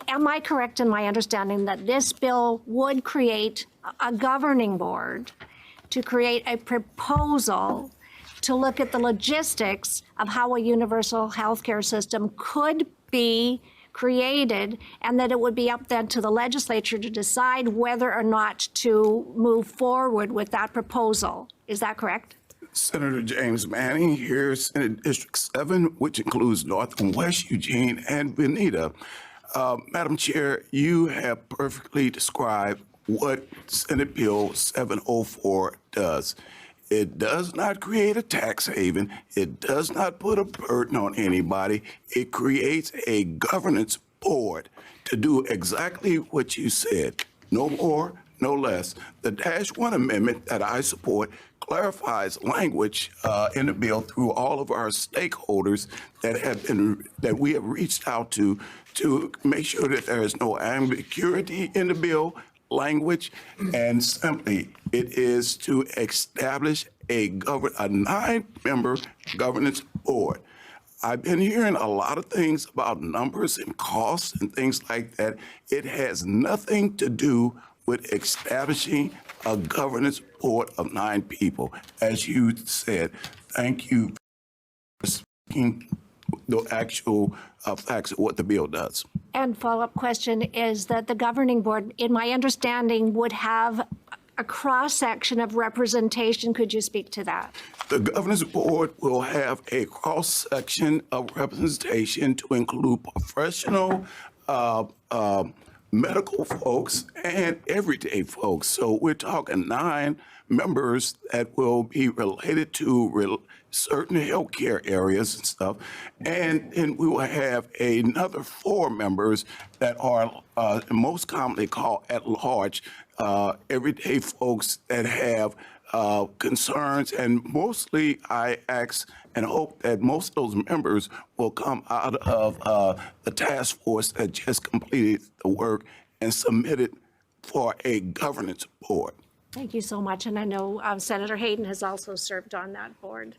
am I correct in my understanding that this bill would create a governing board to create a proposal to look at the logistics of how a universal healthcare system could be created, and that it would be up then to the legislature to decide whether or not to move forward with that proposal? Is that correct? Senator James Manning here, Senate District 7, which includes North and West Eugene and Veneta. Madam Chair, you have perfectly described what Senate Bill 704 does. It does not create a tax haven. It does not put a burden on anybody. It creates a governance board to do exactly what you said. No more, no less. The -1 amendment that I support clarifies language in the bill through all of our stakeholders that we have reached out to make sure that there is no ambiguity in the bill language, and simply it is to establish a 9-member governance board. I've been hearing a lot of things about numbers and costs and things like that. It has nothing to do with establishing a governance board of 9 people. As you said, thank you for speaking the actual facts of what the bill does. And follow-up question is that the governing board, in my understanding, would have a cross-section of representation. Could you speak to that? The governance board will have a cross-section of representation to include professional medical folks and everyday folks. So we're talking 9 members that will be related to certain healthcare areas and stuff. And then we will have another 4 members that are most commonly called at large, everyday folks that have concerns. And mostly I ask and hope that most of those members will come out of the task force that just completed the work and submitted for a governance board. Thank you so much. And I know Senator Hayden has also served on that board.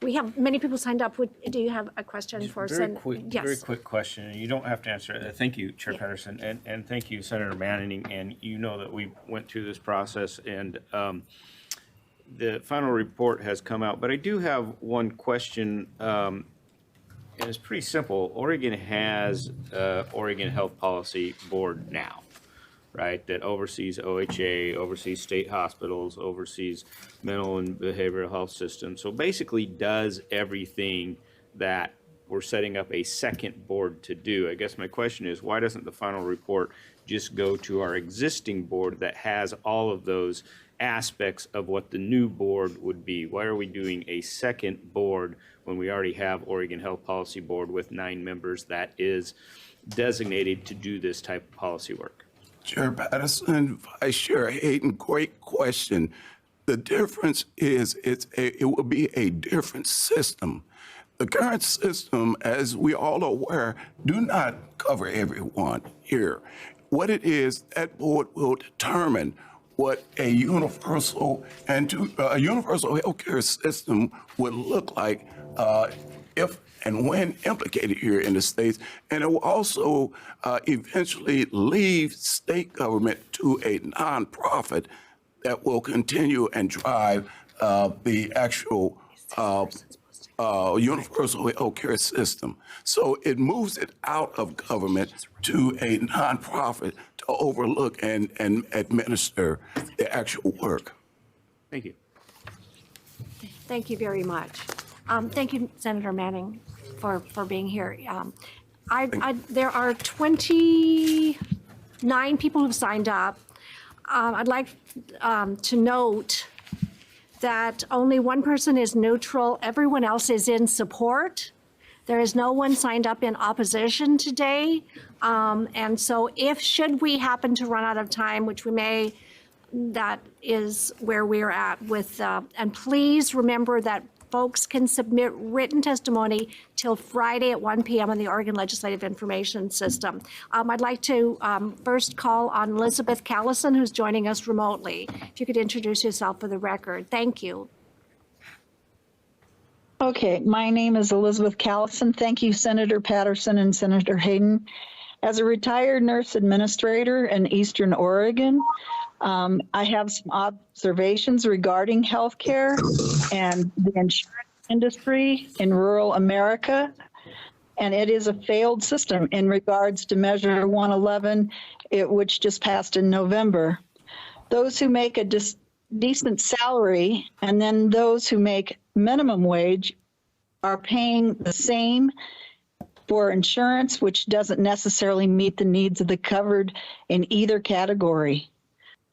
We have many people signed up. Do you have a question for Senator? Yes. Very quick question, and you don't have to answer it. Thank you, Chair Patterson, and thank you, Senator Manning. And you know that we went through this process, and the final report has come out. But I do have one question, and and it's pretty simple. Oregon has Oregon Health Policy Board now, right? That oversees OHA, oversees state hospitals, oversees mental and behavioral health systems. So basically does everything that we're setting up a second board to do. I guess my question is, why doesn't the final report just go to our existing board that has all of those aspects of what the new board would be? Why are we doing a second board when we already have Oregon Health Policy Board with 9 members that is designated to do this type of policy work? Chair Patterson, Vice Chair Hayden, great question. The difference is it will be a different system. The current system, as we all are aware, do not cover everyone here. What it is, that board will determine what a universal healthcare system would look like if and when implicated here in the states. And it will also eventually leave state government to a nonprofit that will continue and drive the actual universal healthcare system. So it moves it out of government to a nonprofit to overlook and administer the actual work. Thank you. Thank you very much. Thank you, Senator Manning, for being here. There are 29 people who've signed up. I'd like to note that only one person is neutral. Everyone else is in support. There is no one signed up in opposition today. And so should we happen to run out of time, which we may, that is where we're at with, and please remember that folks can submit written testimony till Friday at 1 p.m. on the Oregon Legislative Information System. I'd like to first call on Elizabeth Callison, who's joining us remotely. If you could introduce yourself for the record. Thank you. Okay, my name is Elizabeth Callison. Thank you, Senator Patterson and Senator Hayden. As a retired nurse administrator in Eastern Oregon, I have some observations regarding healthcare and the insurance industry in rural America. And it is a failed system in regards to Measure 111, which just passed in November. Those who make a decent salary and then those who make minimum wage are paying the same for insurance, which doesn't necessarily meet the needs of the covered in either category.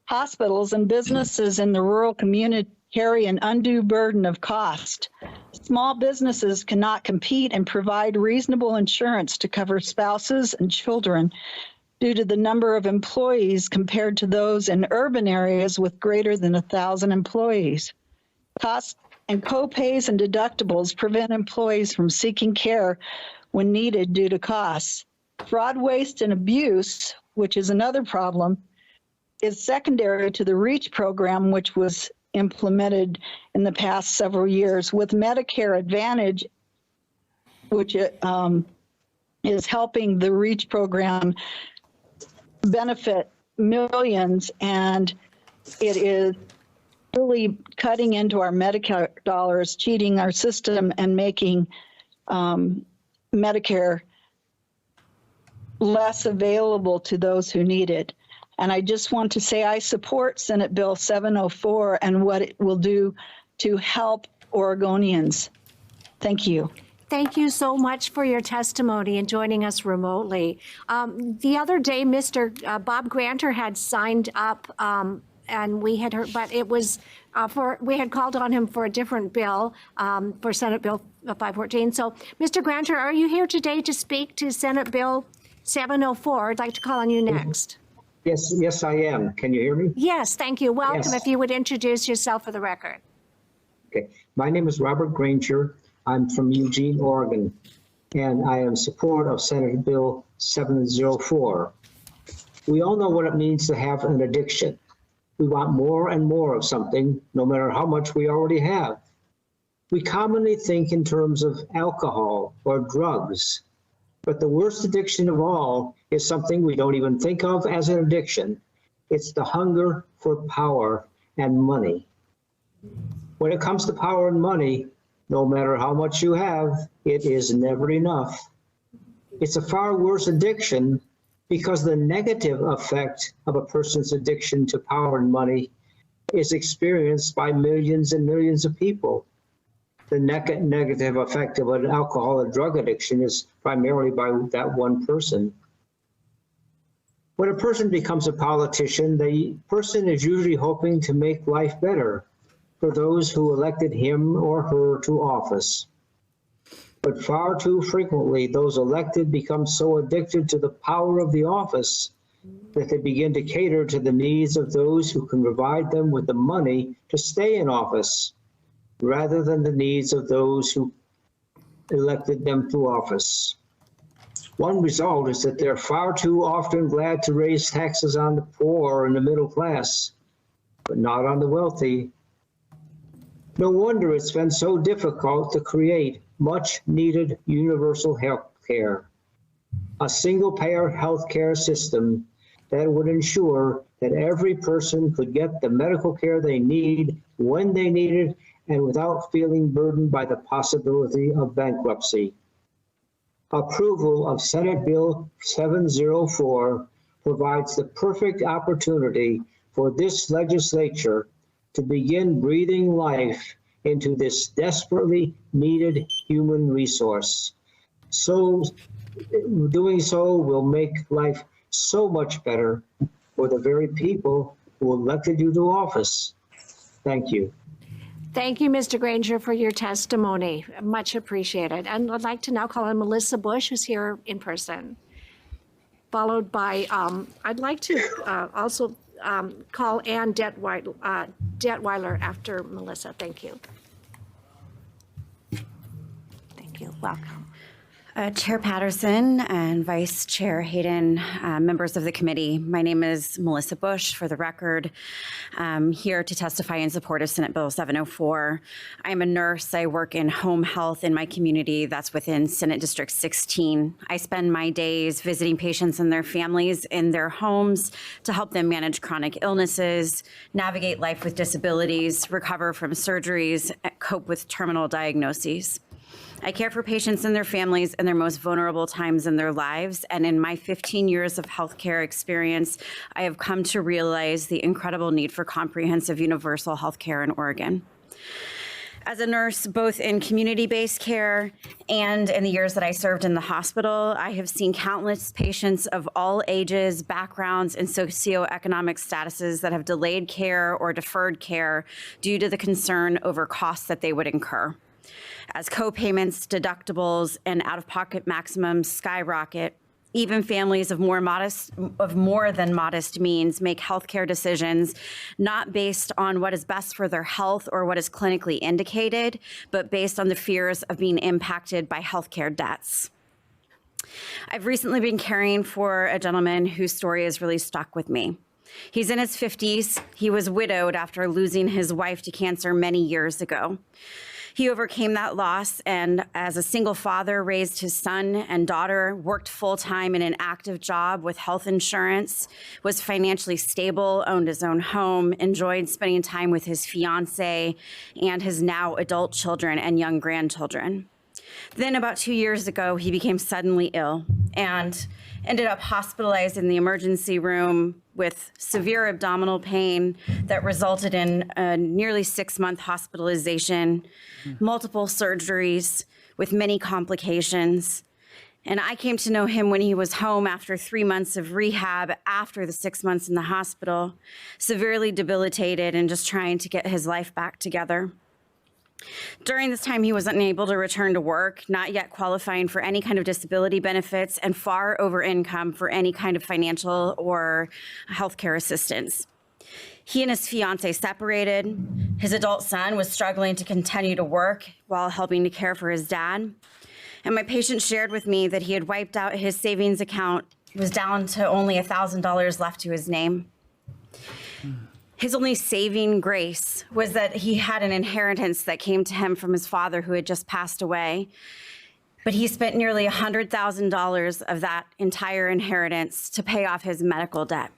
Hospitals and businesses in the rural community carry an undue burden of cost. Small businesses cannot compete and provide reasonable insurance to cover spouses and children due to the number of employees compared to those in urban areas with greater than 1,000 employees. Costs and co-pays and deductibles prevent employees from seeking care when needed due to costs. Fraud, waste, and abuse, which is another problem, is secondary to the REACH program, which was implemented in the past several years, with Medicare Advantage, which is helping the REACH program benefit millions, and it is really cutting into our Medicare dollars, cheating our system, and making Medicare less available to those who need it. And I just want to say I support Senate Bill 704 and what it will do to help Oregonians. Thank you. Thank you so much for your testimony and joining us remotely. The other day, Mr. Bob Granter had signed up, and we had heard, but it was we had called on him for a different bill, for Senate Bill 514. So, Mr. Granter, are you here today to speak to Senate Bill 704? I'd like to call on you next. Yes, I am. Can you hear me? Yes, thank you. Welcome. Yes. If you would introduce yourself for the record. Okay. My name is Robert Granger. I'm from Eugene, Oregon, and I am in support of Senate Bill 704. We all know what it means to have an addiction. We want more and more of something, no matter how much we already have. We commonly think in terms of alcohol or drugs, but the worst addiction of all is something we don't even think of as an addiction. It's the hunger for power and money. When it comes to power and money, No matter how much you have, it is never enough. It's a far worse addiction because the negative effect of a person's addiction to power and money is experienced by millions and millions of people. The negative effect of an alcohol or drug addiction is primarily by that one person. When a person becomes a politician, the person is usually hoping to make life better for those who elected him or her to office. But far too frequently, those elected become so addicted to the power of the office that they begin to cater to the needs of those who can provide them with the money to stay in office, rather than the needs of those who elected them to office. One result is that they're far too often glad to raise taxes on the poor and the middle class, but not on the wealthy. No wonder it's been so difficult to create much needed universal health care, a single-payer health care system that would ensure that every person could get the medical care they need when they need it and without feeling burdened by the possibility of bankruptcy. Approval of Senate Bill 704 provides the perfect opportunity for this legislature to begin breathing life into this desperately needed human resource. So doing so will make life so much better for the very people who elected you to office. Thank you. Thank you, Mr. Granger, for your testimony. Much appreciated. And I'd like to now call on Melissa Bush, who's here in person, followed by, I'd like to also call Ann Detweiler after Melissa. Thank you. Thank you. Welcome. Chair Patterson and Vice Chair Hayden, members of the committee, my name is Melissa Bush. For the record, I'm here to testify in support of Senate Bill 704. I'm a nurse. I work in home health in my community that's within Senate District 16. I spend my days visiting patients and their families in their homes to help them manage chronic illnesses, navigate life with disabilities, recover from surgeries, cope with terminal diagnoses. I care for patients and their families in their most vulnerable times in their lives. And in my 15 years of healthcare experience, I have come to realize the incredible need for comprehensive universal healthcare in Oregon. As a nurse, both in community-based care and in the years that I served in the hospital, I have seen countless patients of all ages, backgrounds, and socioeconomic statuses that have delayed care or deferred care due to the concern over costs that they would incur. As co-payments, deductibles, and out-of-pocket maximums skyrocket, even families of more than modest means make healthcare decisions not based on what is best for their health or what is clinically indicated, but based on the fears of being impacted by healthcare debts. I've recently been caring for a gentleman whose story has really stuck with me. He's in his 50s. He was widowed after losing his wife to cancer many years ago. He overcame that loss and as a single father raised his son and daughter, worked full-time in an active job with health insurance, was financially stable, owned his own home, enjoyed spending time with his fiance and his now adult children and young grandchildren. Then about 2 years ago, he became suddenly ill and ended up hospitalized in the emergency room with severe abdominal pain that resulted in a nearly 6-month hospitalization, multiple surgeries with many complications. And I came to know him when he was home after 3 months of rehab, after the 6 months in the hospital, severely debilitated and just trying to get his life back together. During this time, he was unable to return to work, not yet qualifying for any kind of disability benefits, and far over income for any kind of financial or healthcare assistance. He and his fiance separated. His adult son was struggling to continue to work while helping to care for his dad. And my patient shared with me that he had wiped out his savings account. It was down to only $1,000 left to his name. His only saving grace was that he had an inheritance that came to him from his father who had just passed away. But he spent nearly $100,000 of that entire inheritance to pay off his medical debt.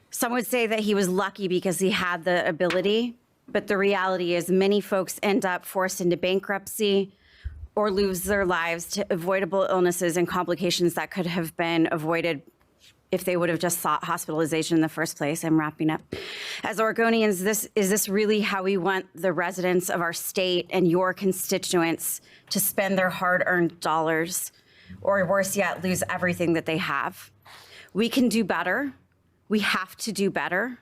Some would say that he was lucky because he had the ability, But the reality is many folks end up forced into bankruptcy or lose their lives to avoidable illnesses and complications that could have been avoided if they would have just sought hospitalization in the first place. I'm wrapping up. As Oregonians, is this really how we want the residents of our state and your constituents to spend their hard-earned dollars, or worse yet, lose everything that they have? We can do better. We have to do better.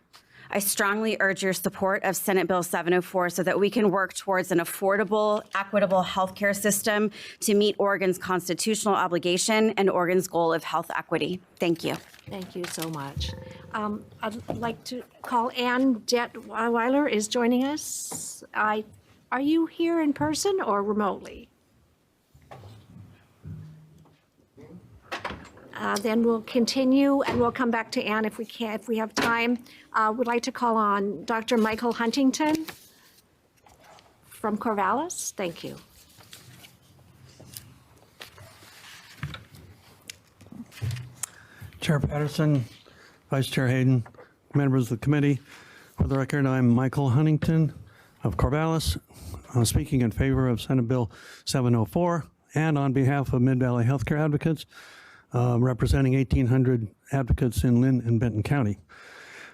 I strongly urge your support of Senate Bill 704 so that we can work towards an affordable, equitable healthcare system to meet Oregon's constitutional obligation and Oregon's goal of health equity. Thank you. Thank you so much. I'd like to call Ann Detweiler is joining us. Are you here in person or remotely? Then we'll continue and we'll come back to Ann if we can, if we have time. Would like to call on Dr. Michael Huntington from Corvallis. Thank you. Chair Patterson, Vice Chair Hayden, members of the committee. For the record, I'm Michael Huntington of Corvallis, speaking in favor of Senate Bill 704 and on behalf of Mid-Valley Healthcare Advocates, representing 1,800 advocates in Linn and Benton County.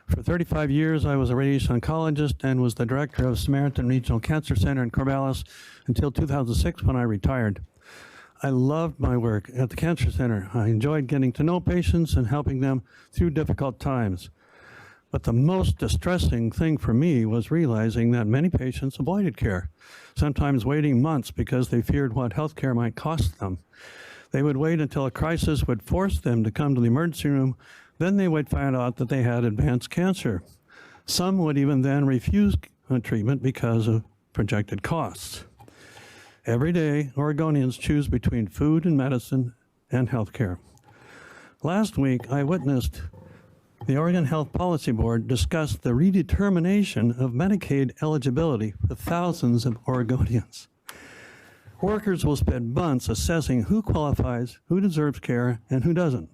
For 35 years, I was a radiation oncologist and was the director of Samaritan Regional Cancer Center in Corvallis until 2006 when I retired. I loved my work at the Cancer Center. I enjoyed getting to know patients and helping them through difficult times. But the most distressing thing for me was realizing that many patients avoided care, sometimes waiting months because they feared what health care might cost them. They would wait until a crisis would force them to come to the emergency room. Then they would find out that they had advanced cancer. Some would even then refuse treatment because of projected costs. Every day, Oregonians choose between food and medicine and health care. Last week, I witnessed the Oregon Health Policy Board discuss the redetermination of Medicaid eligibility for thousands of Oregonians. Workers will spend months assessing who qualifies, who deserves care, and who doesn't.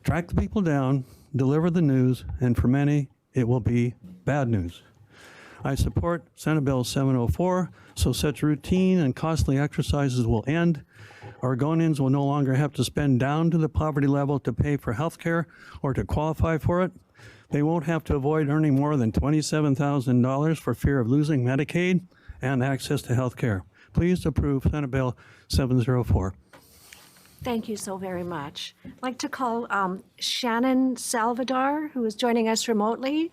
Track the people down, deliver the news, and for many, it will be bad news. I support Senate Bill 704 so such routine and costly exercises will end. Oregonians will no longer have to spend down to the poverty level to pay for health care or to qualify for it. They won't have to avoid earning more than $27,000 for fear of losing Medicaid and access to health care. Please approve Senate Bill 704. Thank you so very much. I'd like to call Shannon Salvador, who is joining us remotely,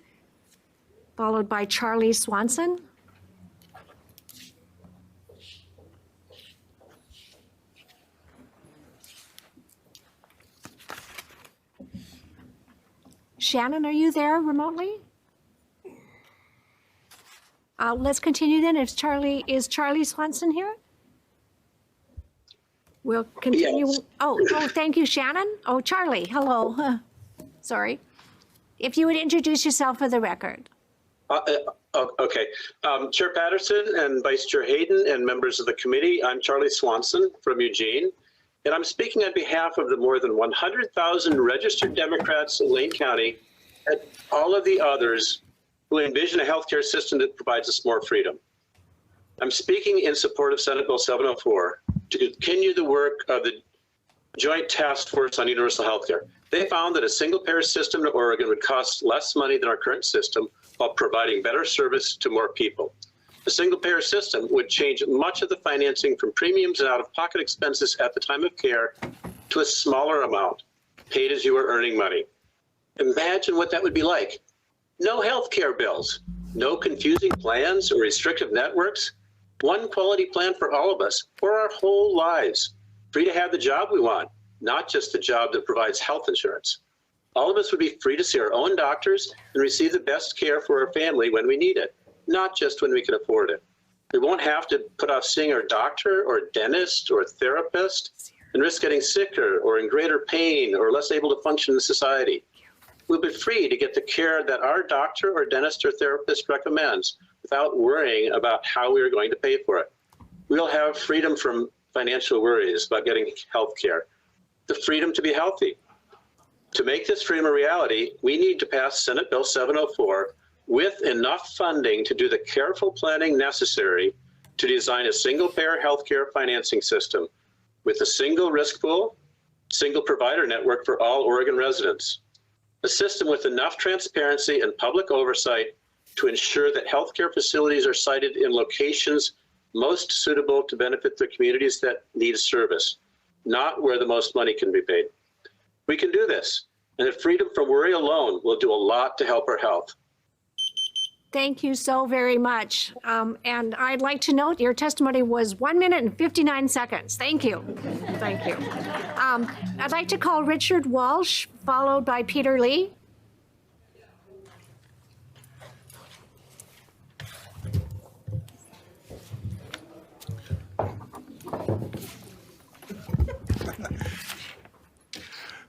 followed by Charlie Swanson. Shannon, are you there remotely? Let's continue then. Is Charlie Swanson here? We'll continue. Yes. Oh, thank you, Shannon. Oh, Charlie, hello. Sorry. If you would introduce yourself for the record. Okay. Chair Patterson and Vice Chair Hayden and members of the committee, I'm Charlie Swanson from Eugene, and I'm speaking on behalf of the more than 100,000 registered Democrats in Lane County and all of the others who envision a healthcare system that provides us more freedom. I'm speaking in support of Senate Bill 704 to continue the work of the Joint Task Force on Universal Healthcare. They found that a single-payer system in Oregon would cost less money than our current system while providing better service to more people. A single-payer system would change much of the financing from premiums and out-of-pocket expenses at the time of care to a smaller amount, paid as you are earning money. Imagine what that would be like. No health care bills, no confusing plans or restrictive networks, one quality plan for all of us for our whole lives, free to have the job we want, not just the job that provides health insurance. All of us would be free to see our own doctors and receive the best care for our family when we need it, not just when we can afford it. We won't have to put off seeing our doctor or dentist or therapist and risk getting sicker or in greater pain or less able to function in society. We'll be free to get the care that our doctor or dentist or therapist recommends without worrying about how we are going to pay for it. We'll have freedom from financial worries about getting health care, the freedom to be healthy. To make this freedom a reality, we need to pass Senate Bill 704 with enough funding to do the careful planning necessary to design a single-payer healthcare financing system with a single risk pool, single provider network for all Oregon residents, a system with enough transparency and public oversight to ensure that healthcare facilities are sited in locations most suitable to benefit the communities that need service, not where the most money can be paid. We can do this, and the freedom from worry alone will do a lot to help our health. Thank you so very much. And I'd like to note your testimony was 1 minute and 59 seconds. Thank you. Thank you. I'd like to call Richard Walsh, followed by Peter Lee.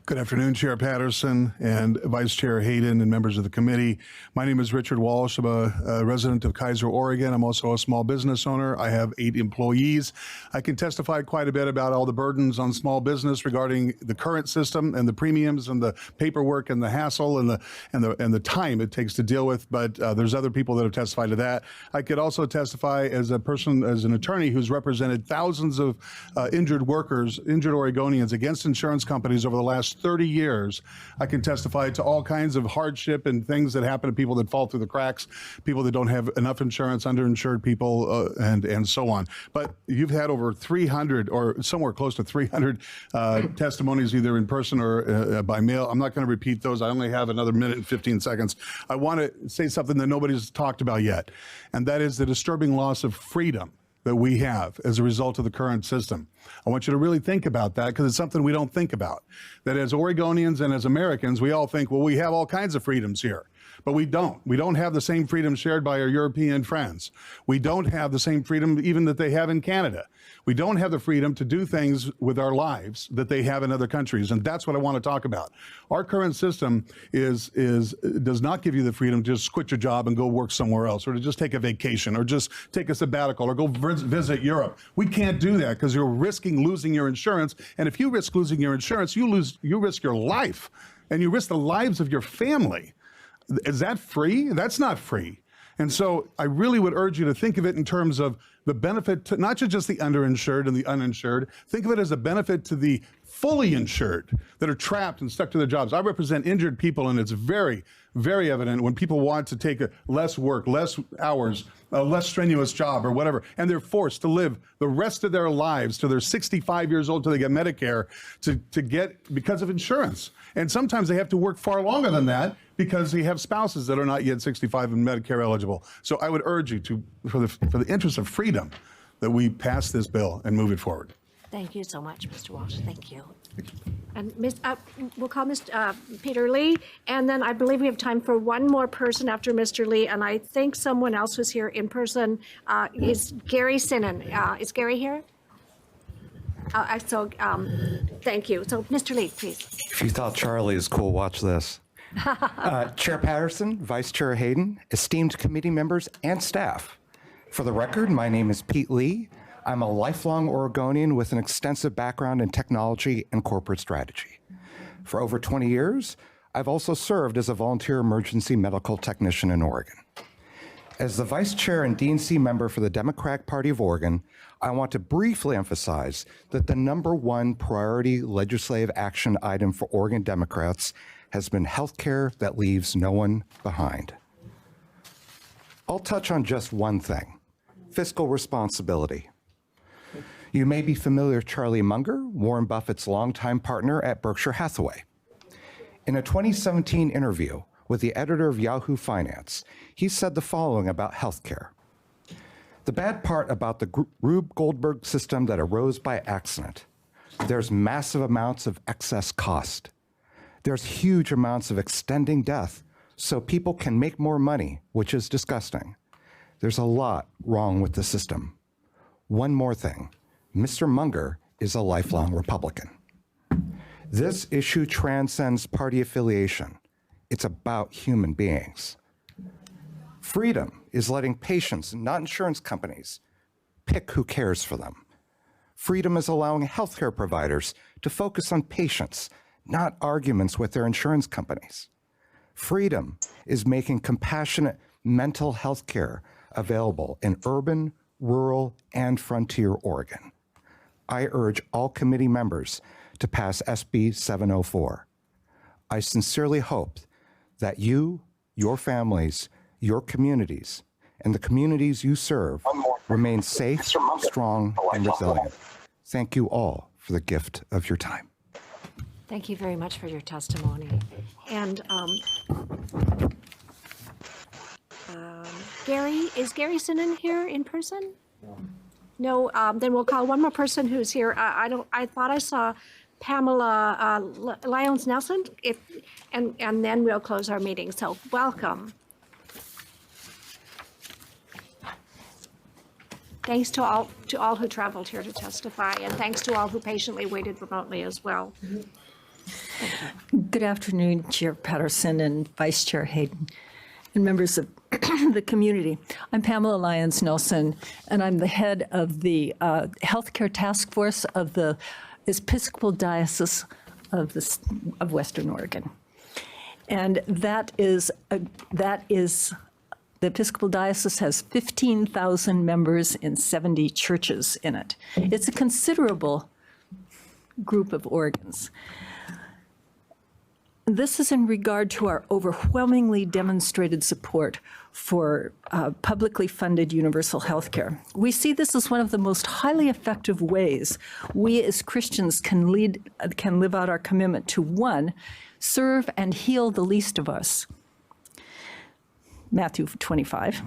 Good afternoon, Chair Patterson and Vice Chair Hayden and members of the committee. My name is Richard Walsh. I'm a resident of Kaiser, Oregon. I'm also a small business owner. I have 8 employees. I can testify quite a bit about all the burdens on small business regarding the current system and the premiums and the paperwork and the hassle and the time it takes to deal with. But there's other people that have testified to that. I could also testify as an attorney who's represented thousands of injured workers, injured Oregonians against insurance companies over the last 30 years. I can testify to all kinds of hardship and things that happen to people that fall through the cracks, people that don't have enough insurance, underinsured people, and so on. But you've had over 300 or somewhere close to 300 testimonies, either in person or by mail. I'm not going to repeat those. I only have another minute and 15 seconds. I want to say something that nobody's talked about yet, and that is the disturbing loss of freedom that we have as a result of the current system. I want you to really think about that, because it's something we don't think about. That as Oregonians and as Americans, we all think, well, we have all kinds of freedoms here. But we don't. We don't have the same freedom shared by our European friends. We don't have the same freedom even that they have in Canada. We don't have the freedom to do things with our lives that they have in other countries, and that's what I want to talk about. Our current system does not give you the freedom to just quit your job and go work somewhere else, or to just take a vacation, or just take a sabbatical, or go visit Europe. We can't do that because you're risking losing your insurance, and if you risk losing your insurance, you risk your life, and you risk the lives of your family. Is that free? That's not free. And so I really would urge you to think of it in terms of the benefit to not just the underinsured and the uninsured. Think of it as a benefit to the fully insured that are trapped and stuck to their jobs. I represent injured people, and it's very, very evident when people want to take less work, less hours, a less strenuous job or whatever, and they're forced to live the rest of their lives till they're 65 years old till they get Medicare to get because of insurance. And sometimes they have to work far longer than that because they have spouses that are not yet 65 and Medicare eligible. So I would urge you to, for the interest of freedom, that we pass this bill and move it forward. Thank you so much, Mr. Walsh. Thank you. And we'll call Mr. Peter Lee, and then I believe we have time for one more person after Mr. Lee, and I think someone else who's here in person is Gary Sinan. Is Gary here? Thank you. So, Mr. Lee, please. If you thought Charlie is cool, watch this. Chair Patterson, Vice Chair Hayden, esteemed committee members and staff. For the record, my name is Pete Lee. I'm a lifelong Oregonian with an extensive background in technology and corporate strategy. For over 20 years, I've also served as a volunteer emergency medical technician in Oregon. As the Vice Chair and D&C member for the Democratic Party of Oregon, I want to briefly emphasize that the #1 priority legislative action item for Oregon Democrats has been healthcare that leaves no one behind. I'll touch on just one thing: fiscal responsibility. You may be familiar with Charlie Munger, Warren Buffett's longtime partner at Berkshire Hathaway. In a 2017 interview with the editor of Yahoo Finance, he said the following about healthcare. The bad part about the Rube Goldberg system that arose by accident: there's massive amounts of excess cost. There's huge amounts of extending death so people can make more money, which is disgusting. There's a lot wrong with the system. One more thing: Mr. Munger is a lifelong Republican. This issue transcends party affiliation. It's about human beings. Freedom is letting patients, not insurance companies, pick who cares for them. Freedom is allowing healthcare providers to focus on patients, not arguments with their insurance companies. Freedom is making compassionate mental health care available in urban, rural, and frontier Oregon. I urge all committee members to pass SB 704. I sincerely hope that you, your families, your communities, and the communities you serve remain safe, strong, and resilient. Thank you all for the gift of your time. Thank you very much for your testimony. And Gary, is Gary Sinan here in person? No, then we'll call one more person who's here. I thought I saw Pamela Lyons Nelson, and then we'll close our meeting. So welcome. Thanks to all who traveled here to testify, and thanks to all who patiently waited remotely as well. Good afternoon, Chair Patterson and Vice Chair Hayden, and members of the community. I'm Pamela Lyons Nelson, and I'm the head of the Healthcare Task Force of the Episcopal Diocese of Western Oregon. And that is the Episcopal Diocese has 15,000 members in 70 churches in it. It's a considerable group of organs. This is in regard to our overwhelmingly demonstrated support for publicly funded universal health care. We see this as one of the most highly effective ways we as Christians can live out our commitment to, one, serve and heal the least of us, Matthew 25,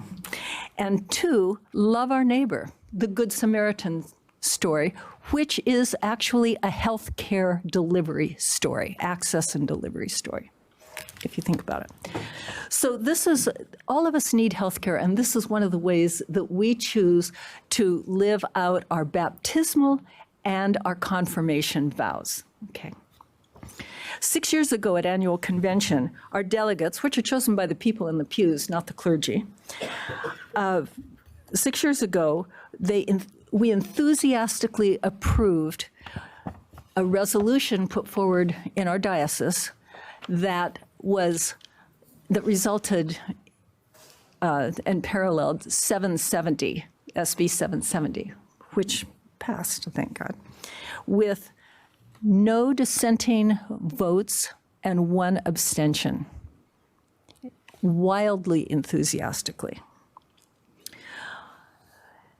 and two, love our neighbor, the Good Samaritan story, which is actually a health care delivery story, access and delivery story, if you think about it. So this is, all of us need health care, and this is one of the ways that we choose to live out our baptismal and our confirmation vows. Okay. 6 years ago at annual convention, our delegates, which are chosen by the people in the pews, not the clergy, 6 years ago, we enthusiastically approved a resolution put forward in our diocese that resulted and paralleled 770, SB 770, which passed, thank God, with no dissenting votes and one abstention, wildly enthusiastically.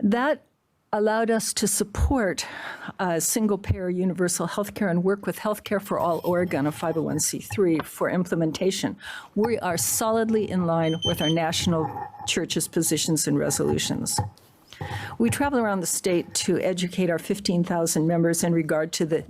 That allowed us to support single-payer universal health care and work with Healthcare for All Oregon, a 501c3, for implementation. We are solidly in line with our national church's positions and resolutions. We travel around the state to educate our 15,000 members in regard to the,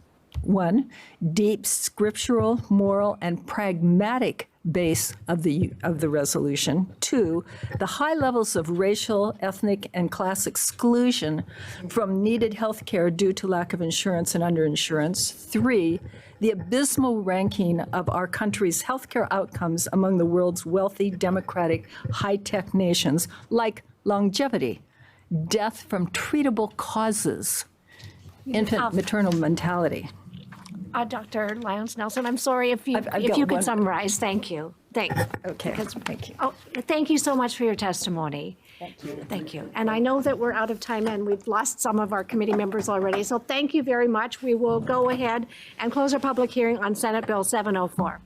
one, deep scriptural, moral, and pragmatic base of the resolution. Two, the high levels of racial, ethnic, and class exclusion from needed health care due to lack of insurance and underinsurance. Three, the abysmal ranking of our country's healthcare outcomes among the world's wealthy, democratic, high-tech nations, like longevity, death from treatable causes, infant maternal mortality. Dr. Lyons Nelson, I'm sorry if you could summarize. Thank you. Okay, thank you. Oh, thank you so much for your testimony. Thank you. Thank you. And I know that we're out of time and we've lost some of our committee members already. So thank you very much. We will go ahead and close our public hearing on Senate Bill 704.